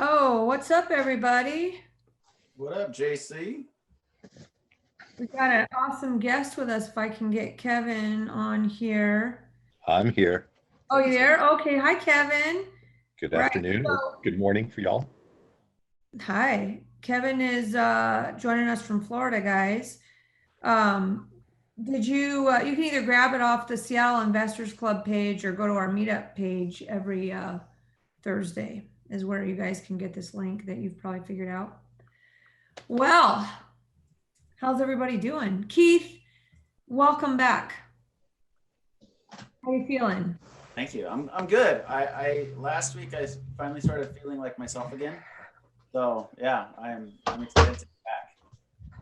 Oh, what's up, everybody? What up, JC? We got an awesome guest with us. If I can get Kevin on here. I'm here. Oh, you there? Okay. Hi, Kevin. Good Right. afternoon or So, good morning for y'all. hi. Kevin is joining us from Florida, guys. Um, did you you can either grab it off the Seattle Investors Club page or go to our Meetup page every Thursday is where you guys can get this link that you've probably figured out. Well, how's everybody doing? Keith, welcome back. How you feeling? Thank you. I'm good. I last week I finally started feeling like myself again. So yeah, I'm excited to be back.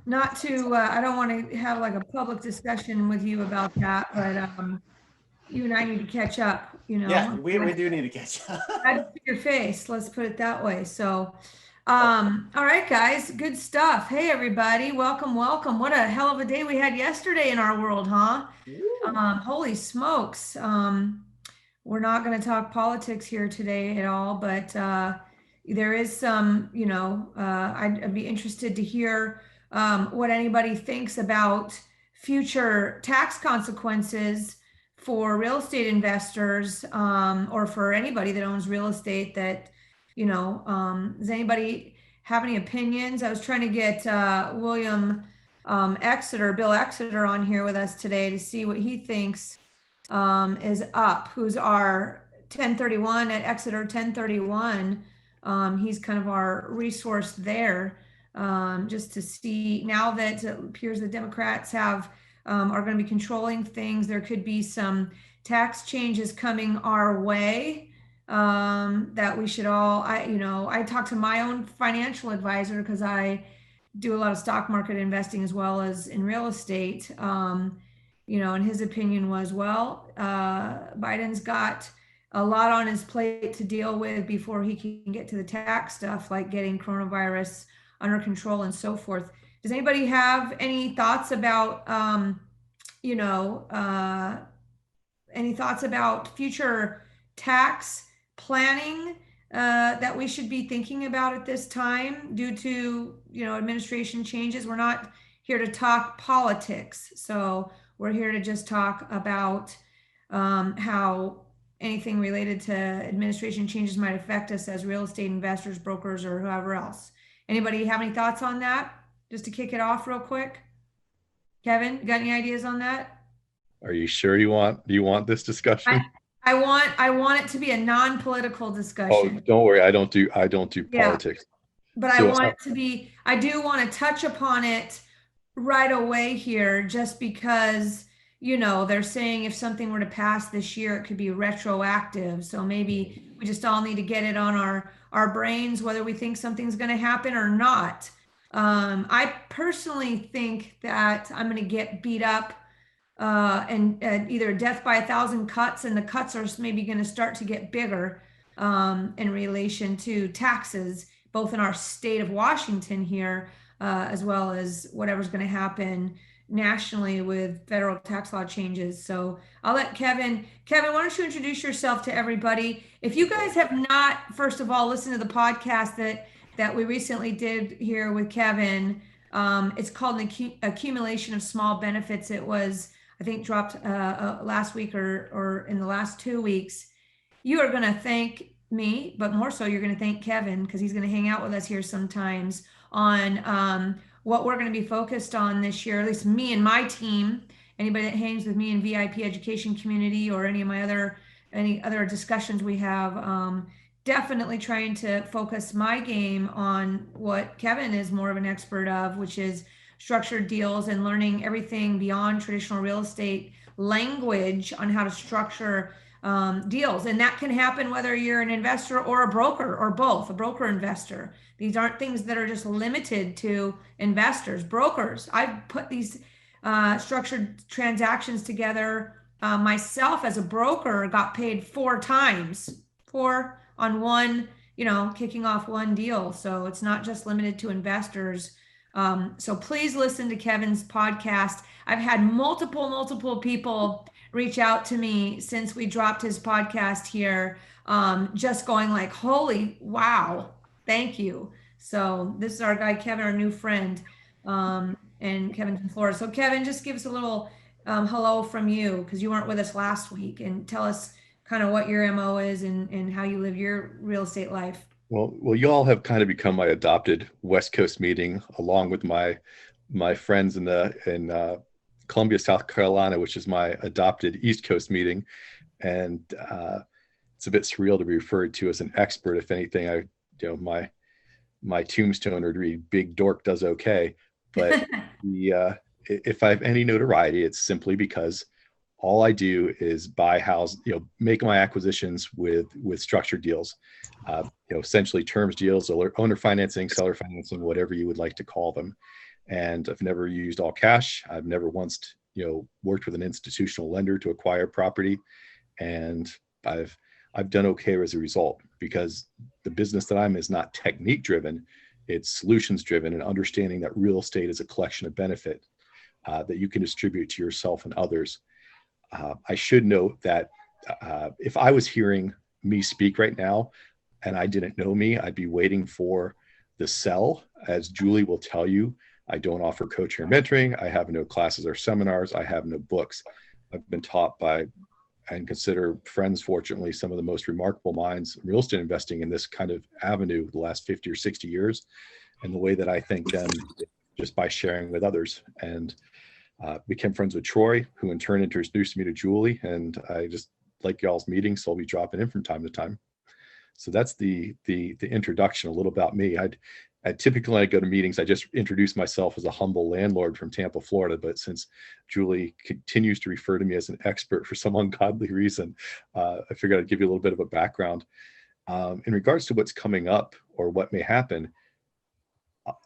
Not to, I don't want to have like a public discussion with you about that, but you and I need to catch up, Yeah, we do need to catch up. Add to your face, let's put it that way. So, all right, guys, good stuff. Hey, everybody, welcome, welcome. What a hell of a day we had yesterday in our world, huh? Woo. Holy smokes. We're not going to talk politics here today at all, but there is some, I'd be interested to hear what anybody thinks about future tax consequences for real estate investors or for anybody that owns real estate that, does anybody have any opinions? I was trying to get William Bill Exeter on here with us today to see what he thinks is up, who's our 1031 at Exeter 1031. He's kind of our resource there, just to see now that it appears the Democrats are going to be controlling things. There could be some tax changes coming our way that we should all. I talked to my own financial advisor because I do a lot of stock market investing as well as in real estate. And his opinion was, well, Biden's got a lot on his plate to deal with before he can get to the tax stuff, like getting coronavirus under control and so forth. Does anybody have any thoughts about, you know, uh, any thoughts about future tax planning that we should be thinking about at this time due to, administration changes? We're not here to talk politics, so we're here to just talk about how anything related to administration changes might affect us as real estate investors, brokers, or whoever else. Anybody have any thoughts on that? Just to kick it off real quick. Kevin, got any ideas on that? Are you sure do you want this I, discussion? I want it to be a non-political Oh, discussion. don't worry, I don't do Yeah, politics. but I So want it to be, I do want to touch upon it right away here, just because, they're saying if something were to pass this year, it could be retroactive. So maybe we just all need to get it on our brains, whether we think something's going to happen or not. I personally think that I'm going to get beat up and either death by a thousand cuts, and the cuts are maybe going to start to get bigger in relation to taxes, both in our state of Washington here, as well as whatever's going to happen nationally with federal tax law changes. So I'll let Kevin, why don't you introduce yourself to everybody? If you guys have not, first of all, listened to the podcast that we recently did here with Kevin, it's called an accumulation of small benefits. It was, I think, dropped last week or in the last 2 weeks. You are going to thank me, but more so, you're going to thank Kevin because he's going to hang out with us here sometimes on what we're going to be focused on this year, at least me and my team. Anybody that hangs with me in VIP education community or any other discussions we have, definitely trying to focus my game on what Kevin is more of an expert of, which is structured deals and learning everything beyond traditional real estate language on how to structure deals. And that can happen whether you're an investor or a broker or both, a broker investor. These aren't things that are just limited to investors, brokers. I've put these structured transactions together myself as a broker, got paid 4 times, four on one, kicking off one deal. So it's not just limited to investors. So please listen to Kevin's podcast. I've had multiple people reach out to me since we dropped his podcast here, just going like, holy wow, Thank you. So this is our guy, Kevin, our new friend, and Kevin's in Florida. So Kevin, just give us a little hello from you because you weren't with us last week, and tell us kind of what your MO is and how you live your real estate life. Well, you all have kind of become my adopted West Coast meeting, along with my friends in Columbia, South Carolina, which is my adopted East Coast meeting, and it's a bit surreal to be referred to as an expert. If anything, my tombstone would read "Big Dork does okay," but if I have any notoriety, it's simply because all I do is buy house, make my acquisitions with structured deals, essentially terms deals, or owner financing, seller financing, whatever you would like to call them. And I've never used all cash. I've never once, worked with an institutional lender to acquire property, and I've done okay as a result because the business that I'm in is not technique driven, it's solutions driven, and understanding that real estate is a collection of benefit that you can distribute to yourself and others. I should note that if I was hearing me speak right now and I didn't know me, I'd be waiting for the sell. As Julie will tell you, I don't offer coaching or mentoring. I have no classes or seminars. I have no books. I've been taught by and consider friends, fortunately, some of the most remarkable minds in real estate investing in this kind of avenue the last 50 or 60 years. And the way that I think them just by sharing with others. And became friends with Troy, who in turn introduced me to Julie. And I just like y'all's meetings, so I'll be dropping in from time to time. So that's the introduction, a little about me. I typically, when I go to meetings, I just introduce myself as a humble landlord from Tampa, Florida. But since Julie continues to refer to me as an expert for some ungodly reason, I figured I'd give you a little bit of a background. In regards to what's coming up or what may happen,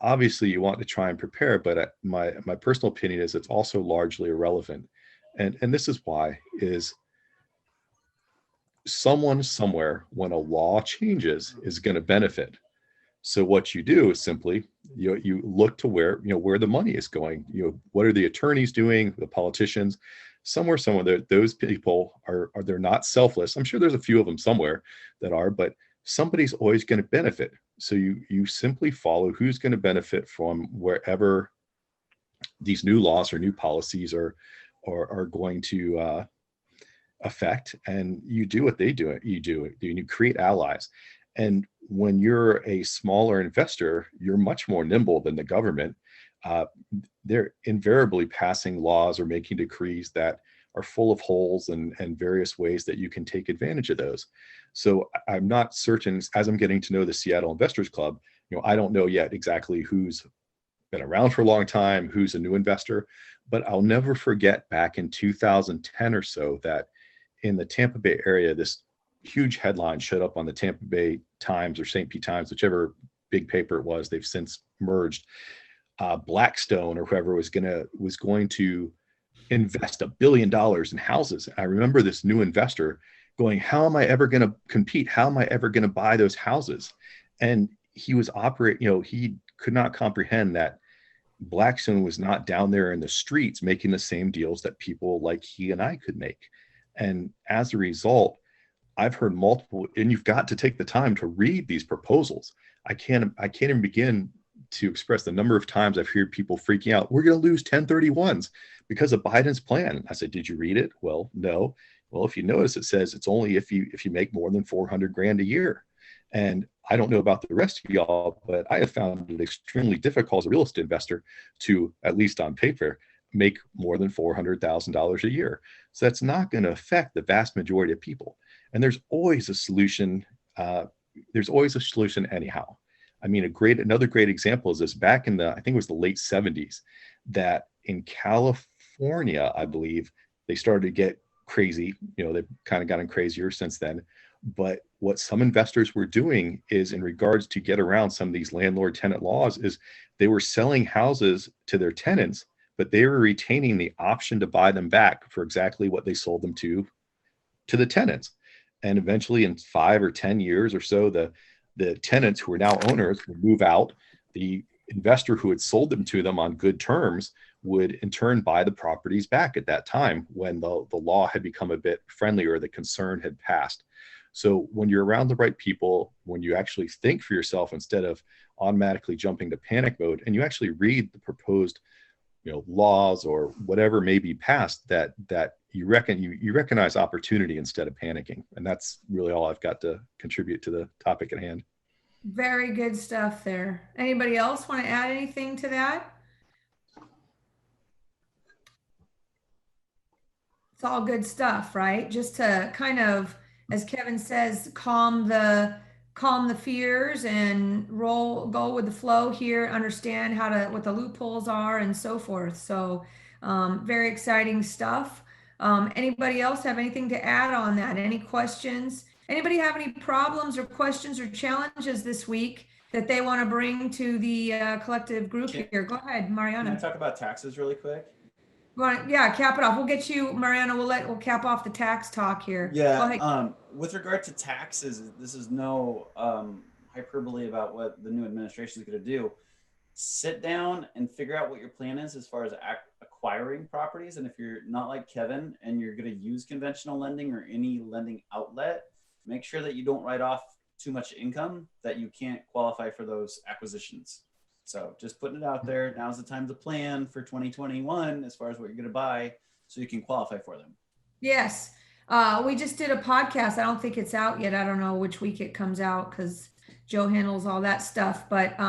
obviously you want to try and prepare, but my personal opinion is it's also largely irrelevant. And this is why is someone somewhere, when a law changes, is going to benefit. So what you do is simply you look to where the money is going. What are the attorneys doing, the politicians? Somewhere those people are they're not selfless. I'm sure there's a few of them somewhere that are, but somebody's always going to benefit. So you simply follow who's going to benefit from wherever these new laws or new policies are going to affect, and you do what they do. You create allies. And when you're a smaller investor, you're much more nimble than the government. They're invariably passing laws or making decrees that are full of holes and various ways that you can take advantage of those. So I'm not certain, as I'm getting to know the Seattle Investors Club, I don't know yet exactly who's been around for a long time, who's a new investor, but I'll never forget back in 2010 or so that in the Tampa Bay area, this huge headline showed up on the Tampa Bay Times or St. Pete Times, whichever big paper it was. They've since merged. Blackstone or whoever was going to invest $1 billion in houses. I remember this new investor going, how am I ever going to compete? How am I ever going to buy those houses? And he was he could not comprehend that Blackstone was not down there in the streets making the same deals that people like he and I could make. And as a result, I've heard multiple, and you've got to take the time to read these proposals. I can't even begin to express the number of times I've heard people freaking out. We're going to lose 1031s because of Biden's plan. I said, did you read it? Well, no. Well, if you notice, it says it's only if you make more than 400 grand a year. And I don't know about the rest of y'all, but I have found it extremely difficult as a real estate investor to, at least on paper, make more than $400,000 a year. So that's not going to affect the vast majority of people. And there's always a solution. There's always a solution anyhow. I mean, another great example is this. Back in I think it was the late 70s, that in California, I believe, they started to get crazy. They've kind of gotten crazier since then. But what some investors were doing is, in regards to get around some of these landlord-tenant laws, is they were selling houses to their tenants, but they were retaining the option to buy them back for exactly what they sold them to the tenants. And eventually, in 5 or 10 years or so, the tenants who are now owners would move out. The investor who had sold them to them on good terms would in turn buy the properties back at that time when the law had become a bit friendlier, the concern had passed. So when you're around the right people, when you actually think for yourself instead of automatically jumping to panic mode, and you actually read the proposed, laws or whatever may be passed, that you recognize opportunity instead of panicking. And that's really all I've got to contribute to the topic at hand. Very good stuff there. Anybody else want to add anything to that? It's all good stuff, right? Just to kind of, as Kevin says, calm the fears and go with the flow here, understand what the loopholes are and so forth. So very exciting stuff. Anybody else have anything to add on that? Any questions? Anybody have any problems or questions or challenges this week that they want to bring to the collective group here? Go ahead, Can I Mariana. talk about taxes really quick? Yeah, cap it off. We'll get you, Mariana. We'll cap off the tax talk here. Go Yeah. ahead. With regard to taxes, this is no hyperbole about what the new administration is going to do. Sit down and figure out what your plan is as far as acquiring properties. And if you're not like Kevin and you're going to use conventional lending or any lending outlet, make sure that you don't write off too much income that you can't qualify for those acquisitions. So just putting it out there. Now's the time to plan for 2021 as far as what you're going to buy so you can qualify for them. Yes. We just did a podcast. I don't think it's out yet. I don't know which week it comes out because Joe handles all that stuff. But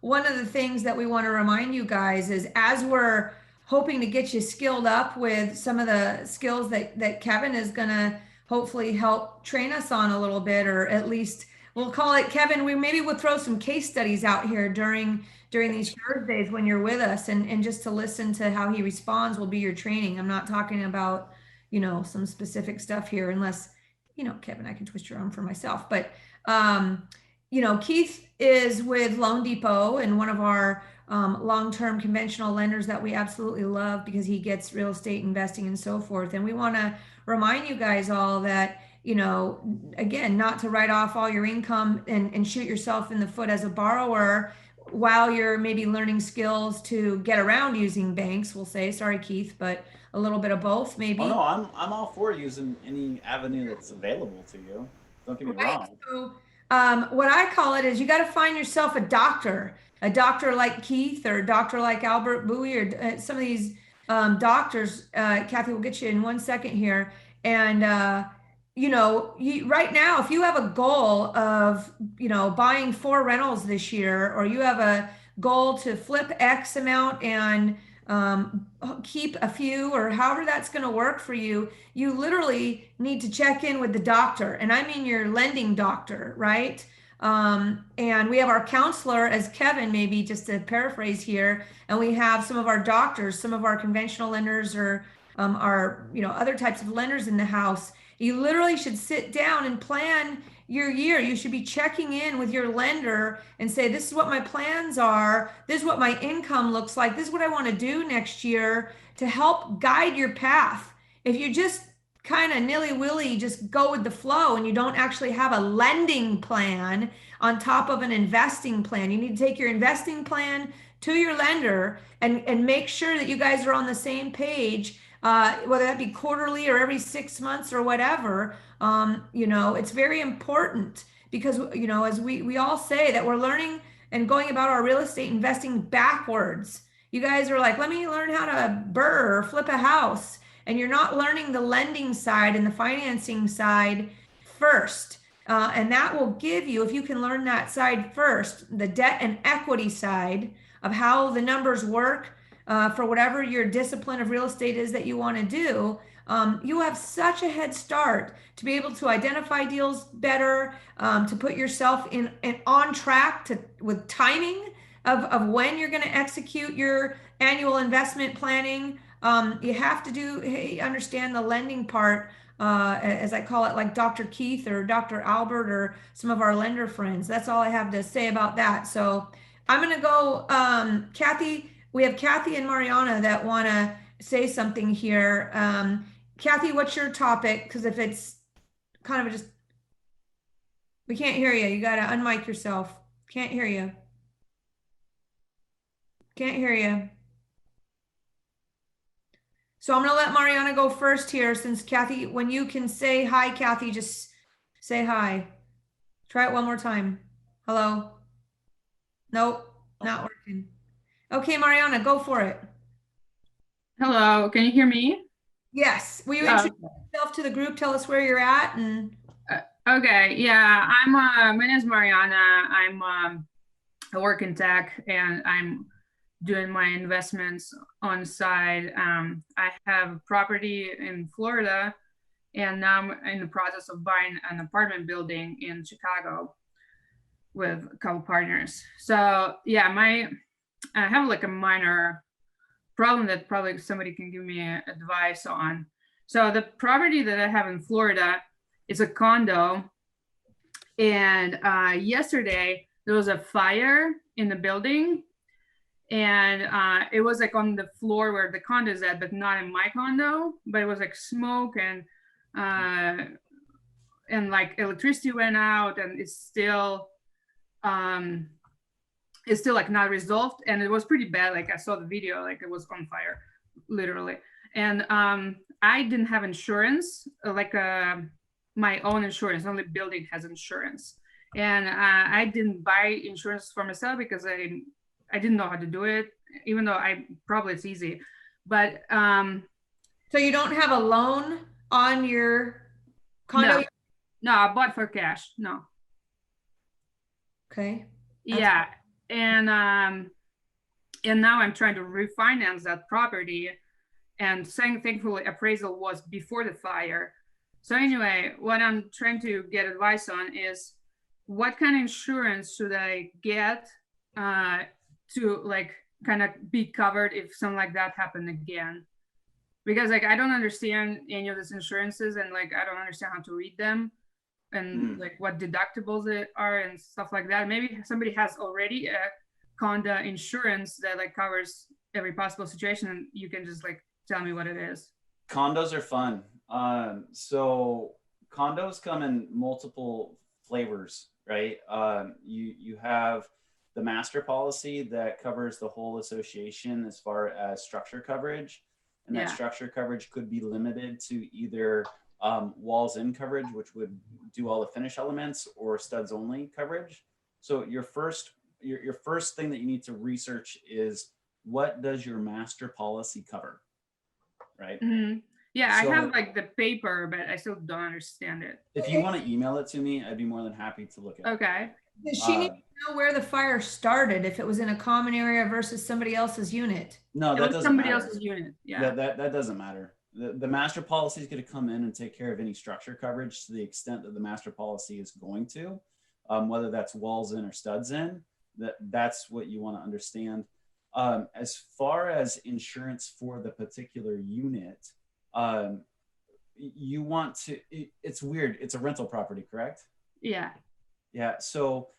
one of the things that we want to remind you guys is as we're hoping to get you skilled up with some of the skills that Kevin is going to hopefully help train us on a little bit, or at least we'll call it, Kevin, we'll throw some case studies out here during these Thursdays when you're with us, and just to listen to how he responds will be your training. I'm not talking about, some specific stuff here unless, Kevin, I can twist your arm for myself. But, Keith is with Loan Depot and one of our long-term conventional lenders that we absolutely love because he gets real estate investing and so forth. And we want to remind you guys all that, again, not to write off all your income and shoot yourself in the foot as a borrower while you're maybe learning skills to get around using banks, we'll say. Sorry, Keith, but a little bit of both, maybe. Oh no, I'm all for using any avenue that's available to you. Don't get me wrong. So, what I call it is you got to find yourself a doctor like Keith or a doctor like Albert Bowie or some of these doctors. Kathy, we'll get you in 1 second here. And, right now, if you have a goal of, buying 4 rentals this year, or you have a goal to flip X amount and keep a few, or however that's going to work for you, you literally need to check in with the doctor. And I mean your lending doctor, right? And we have our counselor as Kevin, maybe just to paraphrase here, and we have some of our doctors, some of our conventional lenders, or our other types of lenders in the house. You literally should sit down and plan your year. You should be checking in with your lender and say, this is what my plans are. This is what my income looks like. This is what I want to do next year to help guide your path. If you just kind of nilly-willy just go with the flow and you don't actually have a lending plan on top of an investing plan, you need to take your investing plan to your lender and make sure that you guys are on the same page, whether that be quarterly or every 6 months or whatever. It's very important because, as we all say, that we're learning and going about our real estate investing backwards. You guys are like, let me learn how to burr or flip a house. And you're not learning the lending side and the financing side first. And that will give you, if you can learn that side first, the debt and equity side of how the numbers work for whatever your discipline of real estate is that you want to do, you have such a head start to be able to identify deals better, to put yourself in on track with timing of when you're going to execute your annual investment planning. You have to understand the lending part, as I call it, like Dr. Keith or Dr. Albert or some of our lender friends. That's all I have to say about that. So I'm going to go, Kathy. We have Kathy and Mariana that want to say something here. Kathy, what's your topic? Because if it's kind of we can't hear you. You got to unmic yourself. Can't hear you. Can't hear you. So I'm going to let Mariana go first here, since Kathy, when you can say hi, Kathy, just Say hi. Try it one more time. Hello. Nope, not working. Okay, Mariana, go for it. Hello, can you hear me? Yes. Will you Oh, introduce yourself to the group? Tell us where you're at and okay. Yeah, my name is Mariana. I work in tech and I'm doing my investments on side. I have property in Florida and now I'm in the process of buying an apartment building in Chicago with a couple partners. So yeah, I have like a minor problem that probably somebody can give me advice on. So the property that I have in Florida is a condo, and yesterday there was a fire in the building, and it was like on the floor where the condo is at, but not in my condo. But it was like smoke uh, and like electricity went out, and um, it's still like not resolved, and it was pretty bad. Like I saw the video, like it was on fire, literally. And I didn't have insurance, my own insurance. Only building has insurance, and I didn't buy insurance for myself because I didn't know how to do it, even though I probably it's easy. But so you don't have a loan on your condo? no, no, I bought for cash. No, Okay. yeah, and now I'm trying to refinance that property, and thankfully appraisal was before the fire. So anyway, what I'm trying to get advice on is what kind of insurance should I get to like kind of be covered if something like that happened again? Because like I don't understand any of these insurances, and like I don't understand how to read them, and like what deductibles it are and stuff like that. Maybe somebody has already a condo insurance that like covers every possible situation, and you can just like tell me what it is. Condos are fun. So condos come in multiple flavors, right? You have the master policy that covers the whole association as far as structure coverage, and that Yeah. structure coverage could be limited to either walls in coverage, which would do all the finish elements, or studs only coverage. So your first thing that you need to research is, what does your master policy cover, right? Mm-hmm. Yeah, So I have like the paper, but I still don't understand it. if you want to email it to me, I'd be more than happy to look at it. Okay. Does she need to know where the fire started, if it was in a common area versus somebody else's unit? No, It that was doesn't somebody matter. else's unit. Yeah. That doesn't matter. The master policy is going to come in and take care of any structure coverage to the extent that the master policy is going to, whether that's walls in or studs in. That's what you want to understand. As far as insurance for the particular unit, you want to, it's weird. It's a rental property, correct? Yeah. Yeah. So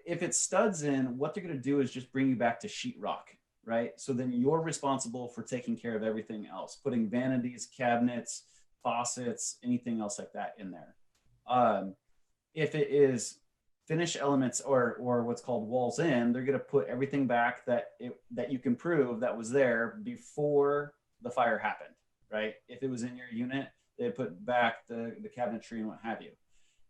if it studs in, what they're going to do is just bring you back to sheetrock, right? So then you're responsible for taking care of everything else, putting vanities, cabinets, faucets, anything else like that in there. If it is finish elements or what's called walls in, they're going to put everything back that you can prove that was there before the fire happened, right? If it was in your unit, they put back the cabinetry and what have you.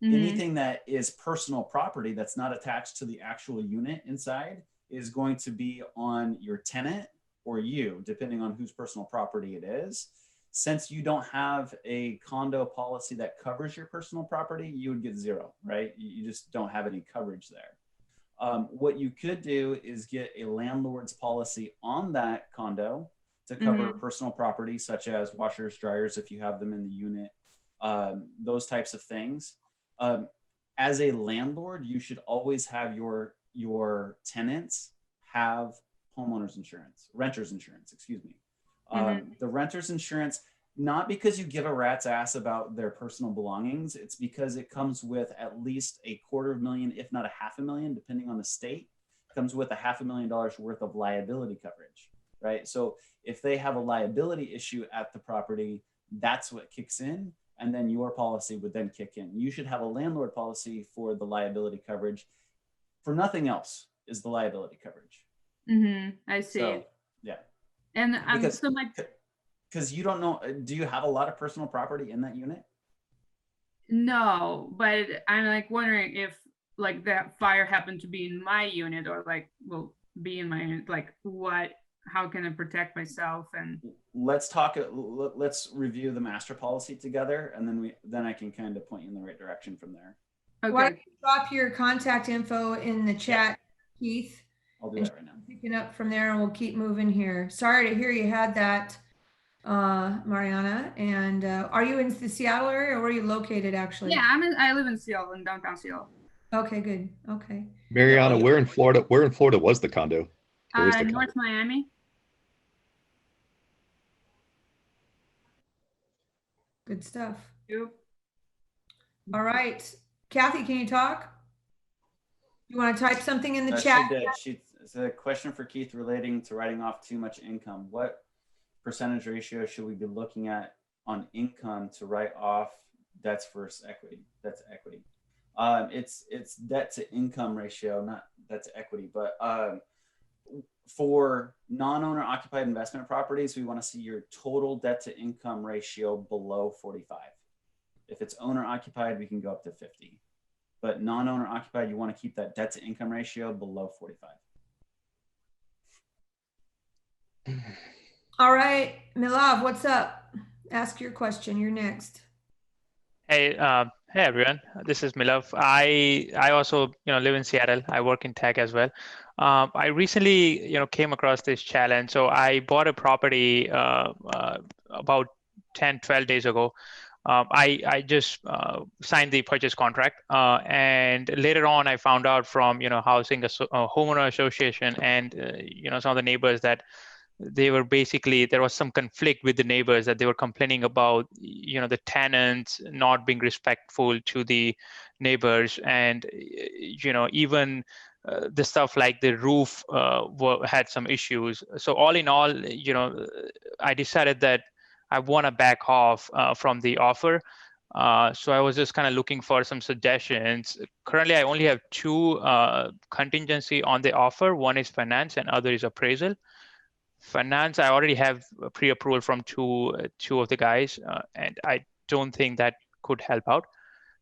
Mm-hmm. Anything that is personal property that's not attached to the actual unit inside is going to be on your tenant or you, depending on whose personal property it is. Since you don't have a condo policy that covers your personal property, you would get zero, right? You just don't have any coverage there. What you could do is get a landlord's policy on that condo to cover personal property, such as washers, dryers, if you have them in the unit, those types of things. As a landlord, you should always have your tenants have homeowners insurance, renters insurance, excuse me. The renter's insurance, not because you give a rat's ass about their personal belongings, it's because it comes with at least $250,000, if not $500,000, depending on the state. It comes with $500,000 worth of liability coverage, right? So if they have a liability issue at the property, that's what kicks in. And then your policy would then kick in. You should have a landlord policy for the liability coverage. For nothing else is the liability coverage. I see. So, yeah. And because you don't know, do you have a lot of personal property in that unit? No, but I'm like wondering if like that fire happened to be in my unit or like will be in my unit, like how can I protect myself? And Let's talk. Let's review the master policy together, and then I can kind of point you in the right direction from there. Why don't okay, you drop your contact info in the chat, Keith? I'll do And that right now. picking up from there, and we'll keep moving here. Sorry to hear you had that, Mariana. And are you in the Seattle area, or where are you located actually? yeah, I live in Seattle, in downtown Seattle. Okay, good. Okay. Mariana, where in Florida? Where in Florida was the condo? Where is the condo? North Miami. Good stuff. Yep. All right. Kathy, can you talk? You want to type something in the She chat? did. It's a question for Keith relating to writing off too much income. What percentage ratio should we be looking at on income to write off debts versus equity? That's equity. It's debt to income ratio, not debt to equity. But for non-owner occupied investment properties, we want to see your total debt to income ratio below 45. If it's owner occupied, we can go up to 50. But non-owner occupied, you want to keep that debt to income ratio below 45. All right, Milav, what's up? Ask your question. You're next. Hey, hey everyone. This is Milav. I also live in Seattle. I work in tech as well. I recently came across this challenge. So I bought a property about 10-12 days ago. I just signed the purchase contract, and later on I found out from housing homeowner association and some of the neighbors that they were basically, there was some conflict with the neighbors, that they were complaining about the tenants not being respectful to the neighbors, and even the stuff like the roof had some issues. So all in all, I decided that I want to back off from the offer. So I was just kind of looking for some suggestions. Currently, I only have two contingency on the offer. One is finance and other is appraisal. Finance, I already have pre-approval from two of the guys, and I don't think that could help out.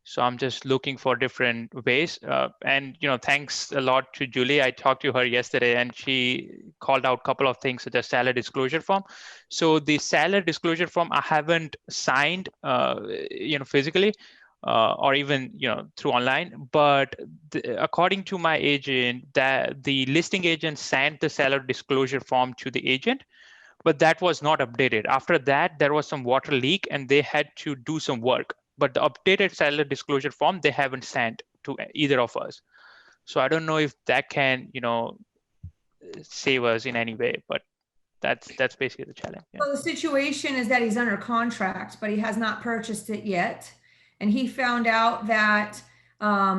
So I'm just looking for different ways. And thanks a lot to Julie. I talked to her yesterday, and she called out a couple of things, such as salary disclosure form. So the salary disclosure form I haven't signed, physically, or even through online. But according to my agent, that the listing agent sent the salary disclosure form to the agent, but that was not updated. After that, there was some water leak, and they had to do some work. But the updated salary disclosure form they haven't sent to either of us. So I don't know if that can save us in any way, but that's basically the challenge. Yeah. So the situation is that he's under contract, but he has not purchased it yet. And he found out that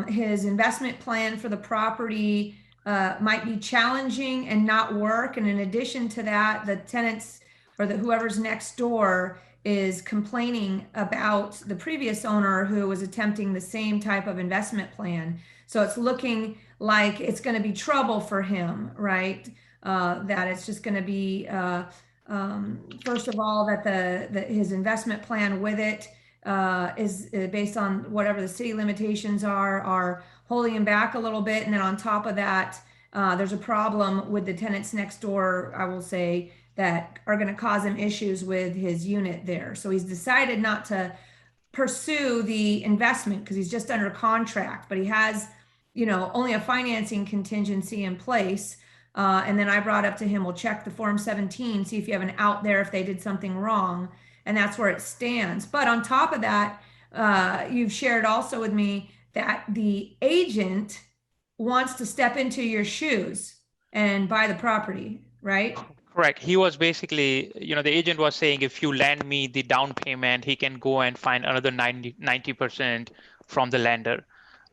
his investment plan for the property might be challenging and not work. And in addition to that, the tenants or whoever's next door is complaining about the previous owner who was attempting the same type of investment plan. So it's looking like it's going to be trouble for him, right? That it's just going to be, first of all, that his investment plan with it is based on whatever the city limitations are holding him back a little bit. And then on top of that, there's a problem with the tenants next door, I will say, that are going to cause him issues with his unit there. So he's decided not to pursue the investment because he's just under contract, but he has, only a financing contingency in place. And then I brought up to him, we'll check the Form 17, see if you have an out there if they did something wrong. And that's where it stands. But on top of that, you've shared also with me that the agent wants to step into your shoes and buy the property, right? Correct. He was basically, the agent was saying, if you lend me the down payment, he can go and find another 90% from the lender.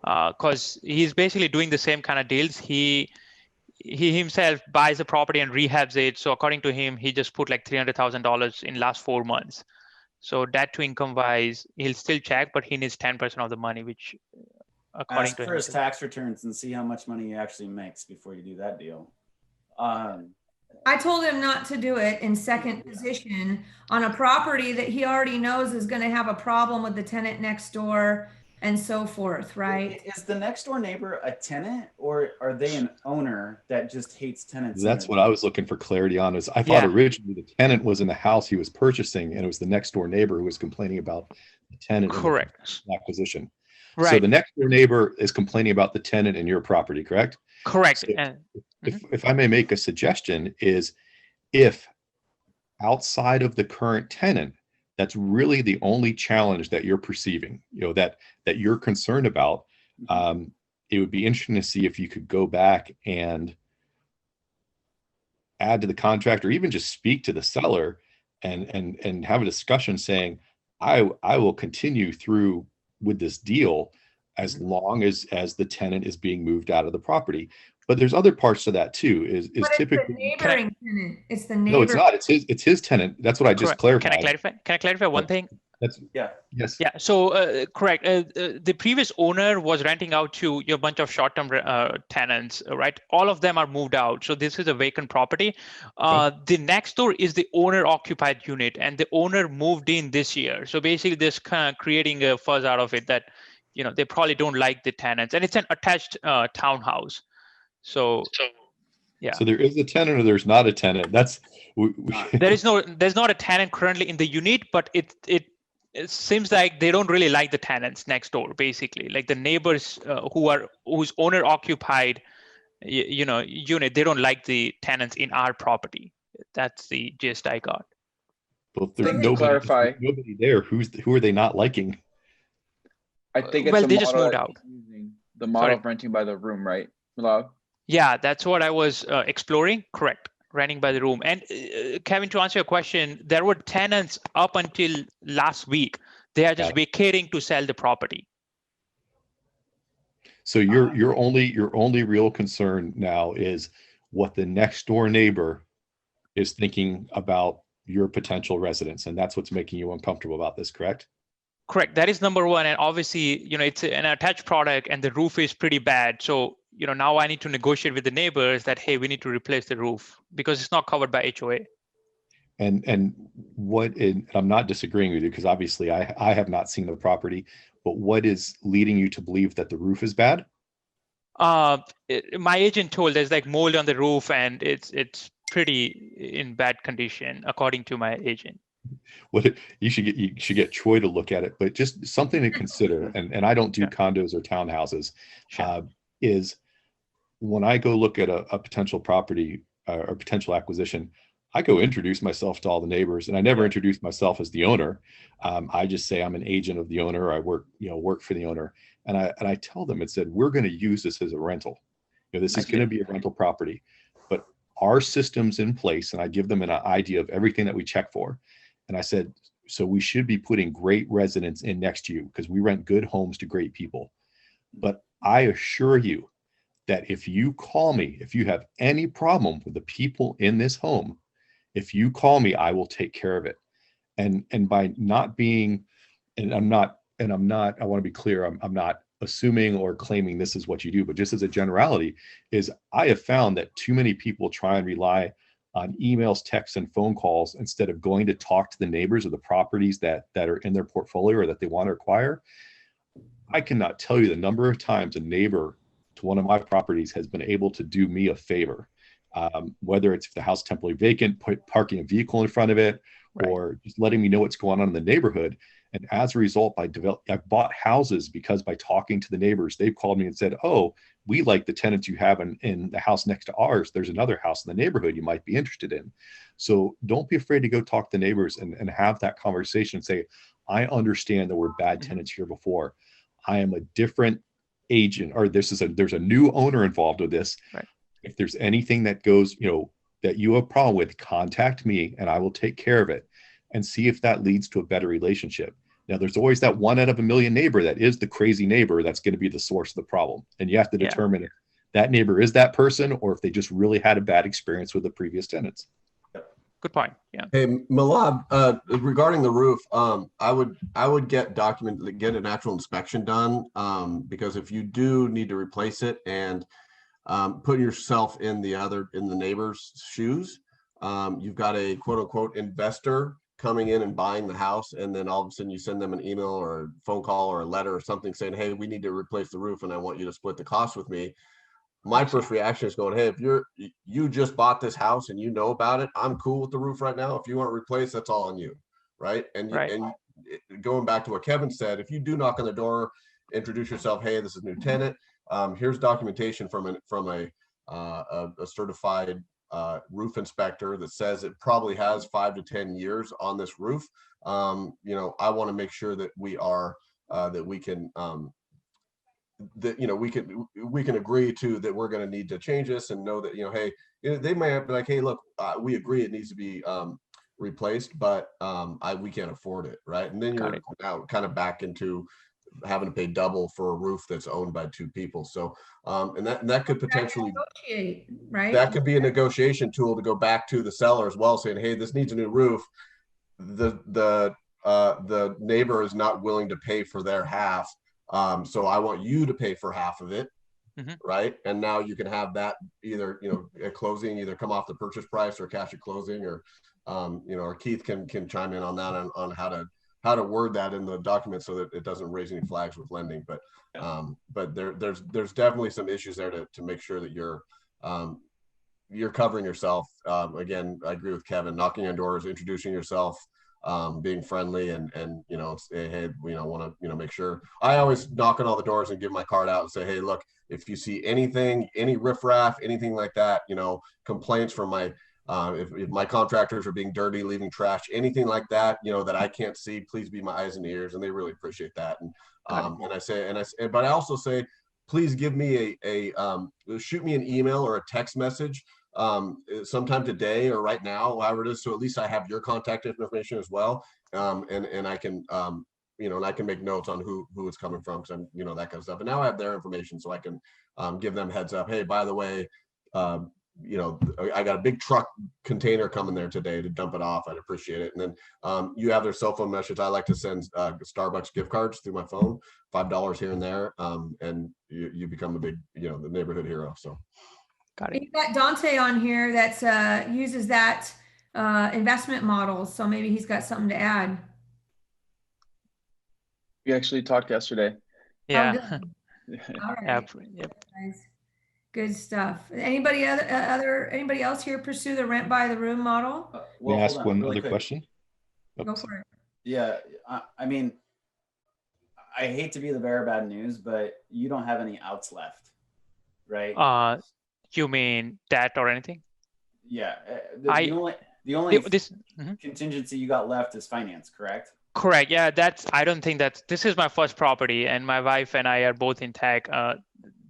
Because he's basically doing the same kind of deals. He himself buys a property and rehabs it. So according to him, he just put like $300,000 in last 4 months. So debt to income wise, he'll still check, but he needs 10% of the money, which according Ask to for him, his tax returns and see how much money he actually makes before you do that deal. I told him not to do it in second position on a property that he already knows is going to have a problem with the tenant next door and so forth, right? Is the next door neighbor a tenant, or are they an owner that just hates tenants in That's their? what I was looking for clarity on. Is I thought Yeah, originally the tenant was in the house he was purchasing, and it was the next door neighbor who was complaining about the tenant in the correct. acquisition. So Right, the next door neighbor is complaining about the tenant in your property, correct? correct. So And mhm. if I may make a suggestion, is if outside of the current tenant, that's really the only challenge that you're perceiving, that you're concerned about. It would be interesting to see if you could go back and add to the contract, or even just speak to the seller and have a discussion saying, I will continue through with this deal as long as the tenant is being moved out of the property. But there's other parts to that too. Is But it's the typically neighboring tenant. It's the no, it's neighbor. not. It's his tenant. That's what I just Correct. Can I clarified. clarify? Can I clarify one But thing? that's Yeah. yes. Yeah. So correct. The previous owner was renting out to a bunch of short-term tenants, right? All of them are moved out. So this is a vacant property. The next door is the owner-occupied unit, and the owner moved in this year. So basically, this kind of creating a fuzz out of it that, they probably don't like the tenants, and it's an attached townhouse. So yeah. So there is a tenant or there's not a tenant. That's There's not a tenant currently in the unit, but it seems like they don't really like the tenants next door. Basically, like the neighbors who's owner occupied, unit, they don't like the tenants in our property. That's the gist I got. Well, if there's To clarify, nobody there, who are they not liking? I think it's Well, the they just model moved that out. he's using, the model of renting by the room, right, Milad? Yeah, that's what I was exploring. Correct. Renting by the room. And Kevin, to answer your question, there were tenants up until last week. They are just vacating to sell the property. So your only real concern now is what the next door neighbor is thinking about your potential residents, and that's what's making you uncomfortable about this, correct? Correct. That is number one. And obviously, it's an attached product and the roof is pretty bad. So, now I need to negotiate with the neighbors that, hey, we need to replace the roof because it's not covered by HOA. And I'm not disagreeing with you, because obviously I have not seen the property, but what is leading you to believe that the roof is bad? My agent told there's like mold on the roof and it's pretty in bad condition, according to my agent. What you should get Troy to look at it, but just something to consider. And I don't do condos or townhouses. Sure. Is when I go look at a potential property or potential acquisition, I go introduce myself to all the neighbors, and I never introduce myself as the owner. I just say I'm an agent of the owner. I work for the owner, and I tell them, it said, we're going to use this as a rental. This is going to be a rental property, but our system's in place, and I give them an idea of everything that we check for. And I said, so we should be putting great residents in next to you, because we rent good homes to great people. But I assure you that if you call me, if you have any problem with the people in this home, if you call me, I will take care of it. And by not being, I want to be clear, I'm not assuming or claiming this is what you do, but just as a generality, is I have found that too many people try and rely on emails, texts, and phone calls instead of going to talk to the neighbors of the properties that are in their portfolio or that they want to acquire. I cannot tell you the number of times a neighbor to one of my properties has been able to do me a favor, whether it's if the house temporarily vacant, parking a vehicle in front of it, or just letting me know what's going on in the neighborhood. And as a result, I've bought houses because by talking to the neighbors, they've called me and said, oh, we like the tenants you have in the house next to ours. There's another house in the neighborhood you might be interested in. So don't be afraid to go talk to the neighbors and have that conversation and say, I understand there were bad tenants here before. I am a different agent, or there's a new owner involved with this. Right. If there's anything that goes, that you have a problem with, contact me and I will take care of it, and see if that leads to a better relationship. Now, there's always that 1 out of a million neighbor that is the crazy neighbor that's going to be the source of the problem. And you have to determine if that neighbor is that person or if they just really had a bad experience with the previous tenants. Good point. Yeah. Hey, Milad, regarding the roof, I would get an actual inspection done, because if you do need to replace it, and putting yourself in the neighbor's shoes. You've got a quote unquote investor coming in and buying the house, and then all of a sudden you send them an email or a phone call or a letter or something saying, hey, we need to replace the roof and I want you to split the cost with me. My first reaction is going, hey, if you just bought this house and you know about it, I'm cool with the roof right now. If you want it replaced, that's all on you, right? And going back to what Kevin said, if you do knock on the door, introduce yourself, hey, this is a new tenant. Here's documentation from a certified roof inspector that says it probably has 5 to 10 years on this roof. I want to make sure that we are that we can we can agree to that we're going to need to change this, and know that hey, they might have been like, hey, look, we agree it needs to be replaced, but we can't afford it, right? And then you're now kind of back into having to pay double for a roof that's owned by 2 people. So and that could potentially negotiate, right? That could be a negotiation tool to go back to the seller as well, saying, hey, this needs a new roof. The neighbor is not willing to pay for their half, so I want you to pay for half of it. Right? And now you can have that either at closing, either come off the purchase price or cash at closing, or or Keith can chime in on that, on how to word that in the document so that it doesn't raise any flags with lending. But there's definitely some issues there to make sure that you're covering yourself. Again, I agree with Kevin, knocking on doors, introducing yourself, being friendly, and say, hey, want to make sure. I always knock on all the doors and give my card out and say, hey, look, if you see anything, any riffraff, anything like that, complaints from my if my contractors are being dirty, leaving trash, anything like that, that I can't see, please be my eyes and ears, and they really appreciate that. And but I also say, please give me shoot me an email or a text message sometime today or right now, however it is, so at least I have your contact information as well, and I can and I can make notes on who it's coming from, because I'm that kind of stuff. And now I have their information, so I can give them heads up. Hey, by the way, I got a big truck container coming there today to dump it off. I'd appreciate it. And then you have their cell phone message. I like to send Starbucks gift cards through my phone, $5 here and there, and you become a big the neighborhood hero. So got it. You've got Dante on here that uses that investment model, so maybe he's got something to add. We actually talked yesterday. Yeah. All right. Yep. Nice. Good stuff. Anybody anybody else here pursue the rent by the room model? May I ask hold on, one really other quick. question? Go for it. Yeah, I mean, I hate to be the bearer of bad news, but you don't have any outs left, right? You mean debt or anything? Yeah, the only contingency you got left is finance, correct? Correct. Yeah, I don't think this is my first property, and my wife and I are both in tech.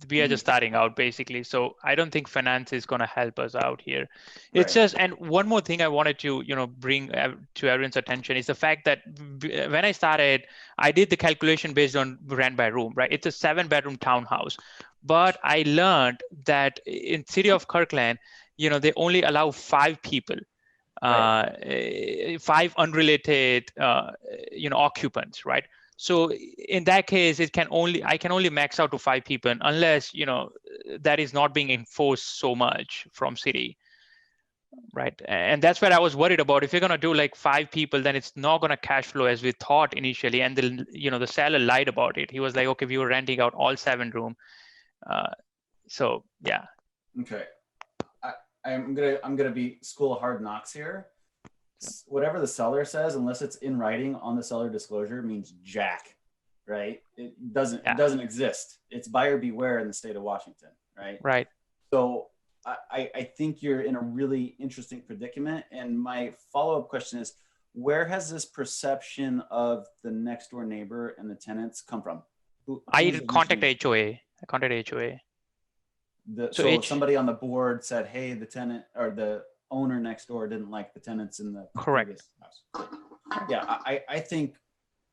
We are just starting out, basically. So I don't think finance is going to help us out here. It's just, and one more thing I wanted to, bring to everyone's attention is the fact that when I started, I did the calculation based on rent by room, right? It's a 7-bedroom townhouse, but I learned that in city of Kirkland, they only allow 5 people. 5 unrelated occupants, right? So in that case, I can only max out to 5 people, unless that is not being enforced so much from city, right? And that's where I was worried about. If you're going to do like 5 people, then it's not going to cash flow as we thought initially. And the seller lied about it. He was like, okay, we were renting out all 7 room. So yeah. Okay. I'm gonna be school of hard knocks here. Whatever the seller says, unless it's in writing on the seller disclosure, means jack, right? It doesn't exist. It's buyer beware in the state of Washington, right? Right. So I think you're in a really interesting predicament. And my follow-up question is, where has this perception of the next door neighbor and the tenants come from? I contact HOA. So somebody on the board said, hey, the tenant or the owner next door didn't like the tenants in the previous house. Yeah, I think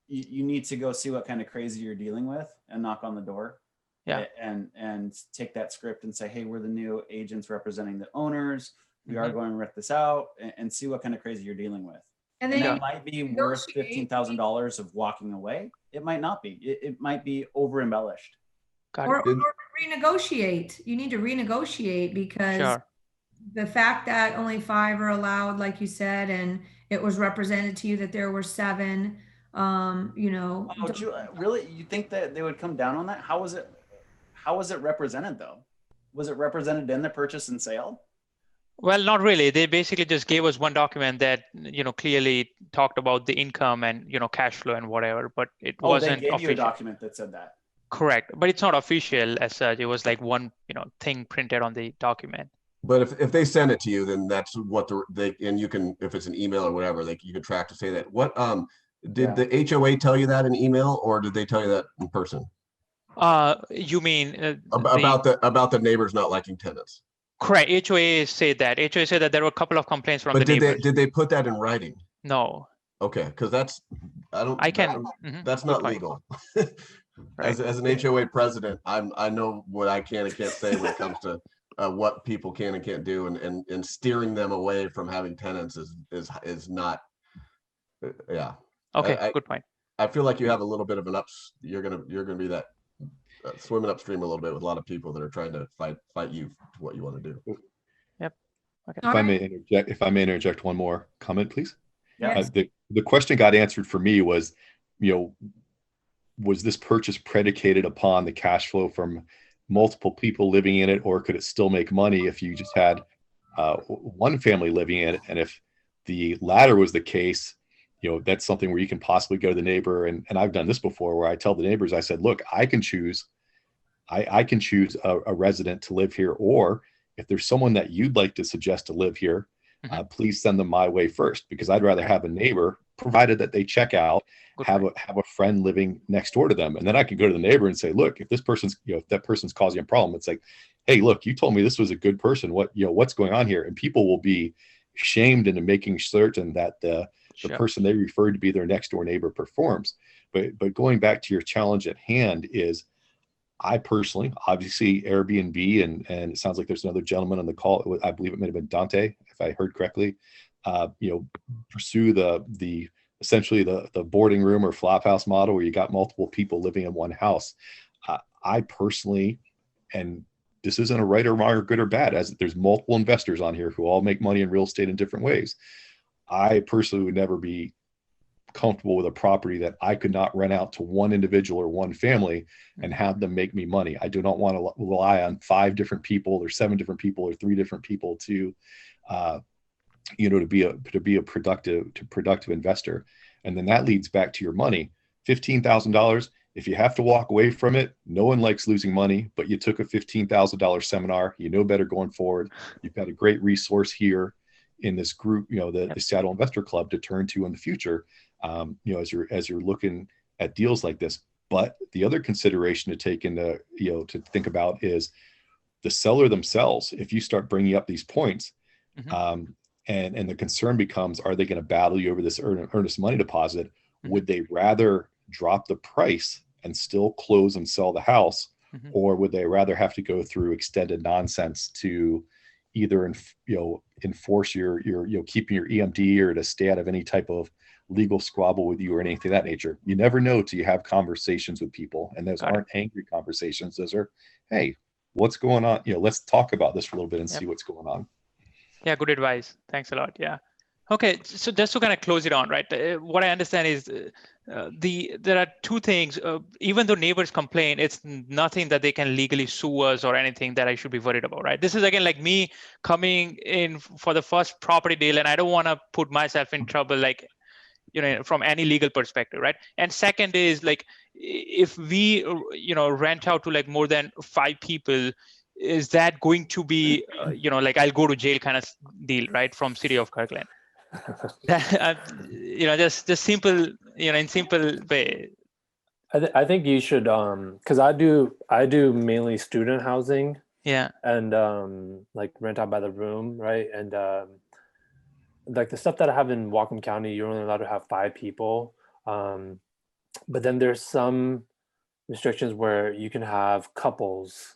you need to go see what kind of crazy you're dealing with and knock on the door. Yeah. And take that script and say, hey, we're the new agents representing the owners. We are going to rent this out, and see what kind of crazy you're dealing with. And then it might be worth $15,000 of walking away. It might not be. It might be over embellished. Or renegotiate. You need to renegotiate because Sure. the fact that only 5 are allowed, like you said, and it was represented to you that there were 7, you know, Oh, really? You think that they would come down on that? How was it? How was it represented though? Was it represented in the purchase and sale? Well, not really. They basically just gave us one document that, clearly talked about the income and, cash flow and whatever, but it Oh, they wasn't gave you a official. document that said that. Correct. But it's not official as such. It was like one, thing printed on the document. But if they send it to you, then that's what they, and you can, if it's an email or whatever, you can track to say that. What did the HOA tell you that in email, or did they tell you that in person? You mean About the neighbors not liking tenants? Correct. HOA said that. HOA said that there were a couple of complaints from the neighbors. Did they put that in writing? No. Okay, because that's that's not legal. Right. As an HOA president, I know what I can and can't say when it comes to what people can and can't do, and steering them away from having tenants is not. Yeah. Okay. Good point. I feel like you have a little bit of an you're gonna be that swimming upstream a little bit with a lot of people that are trying to fight you to what you want to do. Yep. Okay. If I may interject one more comment, please. Yes. The question got answered for me was, was this purchase predicated upon the cash flow from multiple people living in it, or could it still make money if you just had one family living in it? And if the latter was the case, that's something where you can possibly go to the neighbor. And I've done this before where I tell the neighbors, I said, look, I can choose a resident to live here, or if there's someone that you'd like to suggest to live here, please send them my way first, because I'd rather have a neighbor, provided that they check out, have a friend living next door to them. And then I can go to the neighbor and say, look, if this person's, if that person's causing a problem, it's like, hey, look, you told me this was a good person. What's going on here? And people will be shamed into making certain that the person they referred to be their next door neighbor performs. But going back to your challenge at hand is, I personally, obviously Airbnb, and it sounds like there's another gentleman on the call. I believe it may have been Dante, if I heard correctly. Pursue the essentially the boarding room or flop house model where you got multiple people living in one house. I personally, and this isn't a right or wrong or good or bad, as there's multiple investors on here who all make money in real estate in different ways. I personally would never be comfortable with a property that I could not rent out to one individual or one family and have them make me money. I do not want to rely on 5 different people or 7 different people or 3 different people to be a productive investor. And then that leads back to your money. $15,000. If you have to walk away from it, no one likes losing money, but you took a $15,000 seminar, better going forward. You've got a great resource here in this group, the Seattle Investor Club to turn to in the future, as you're looking at deals like this. But the other consideration to take into, to think about is the seller themselves. If you start bringing up these points, and the concern becomes, are they going to battle you over this earnest money deposit? Would they rather drop the price and still close and sell the house, or would they rather have to go through extended nonsense to either enforce your keeping your EMD, or to stay out of any type of legal squabble with you or anything of that nature? You never know till you have conversations with people, and those aren't angry conversations. Those are, hey, what's going on? Let's talk about this for a little bit and see what's going on. Yeah, good advice. Thanks a lot. Yeah. Okay, so just to kind of close it on, right? What I understand is there are 2 things. Even though neighbors complain, it's nothing that they can legally sue us or anything that I should be worried about, right? This is again like me coming in for the first property deal, and I don't want to put myself in trouble, like, from any legal perspective, right? And second is like, if we, rent out to like more than 5 people, is that going to be, like I'll go to jail kind of deal, right? From City of Kirkland. Just simple, in simple way. I think you should, because I do mainly student housing. Yeah. And like rent out by the room, right? And like the stuff that I have in Whatcom County, you're only allowed to have 5 people. But then there's some restrictions where you can have couples,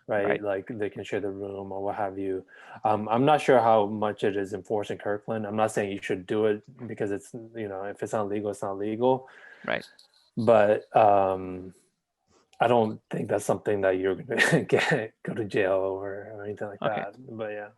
right? Like they can share the room or what have you. I'm not sure how much it is enforced in Kirkland. I'm not saying you should do it because it's, if it's not legal, it's not legal. Right. But I don't think that's something that you're gonna go to jail over or anything like Okay. that. But yeah.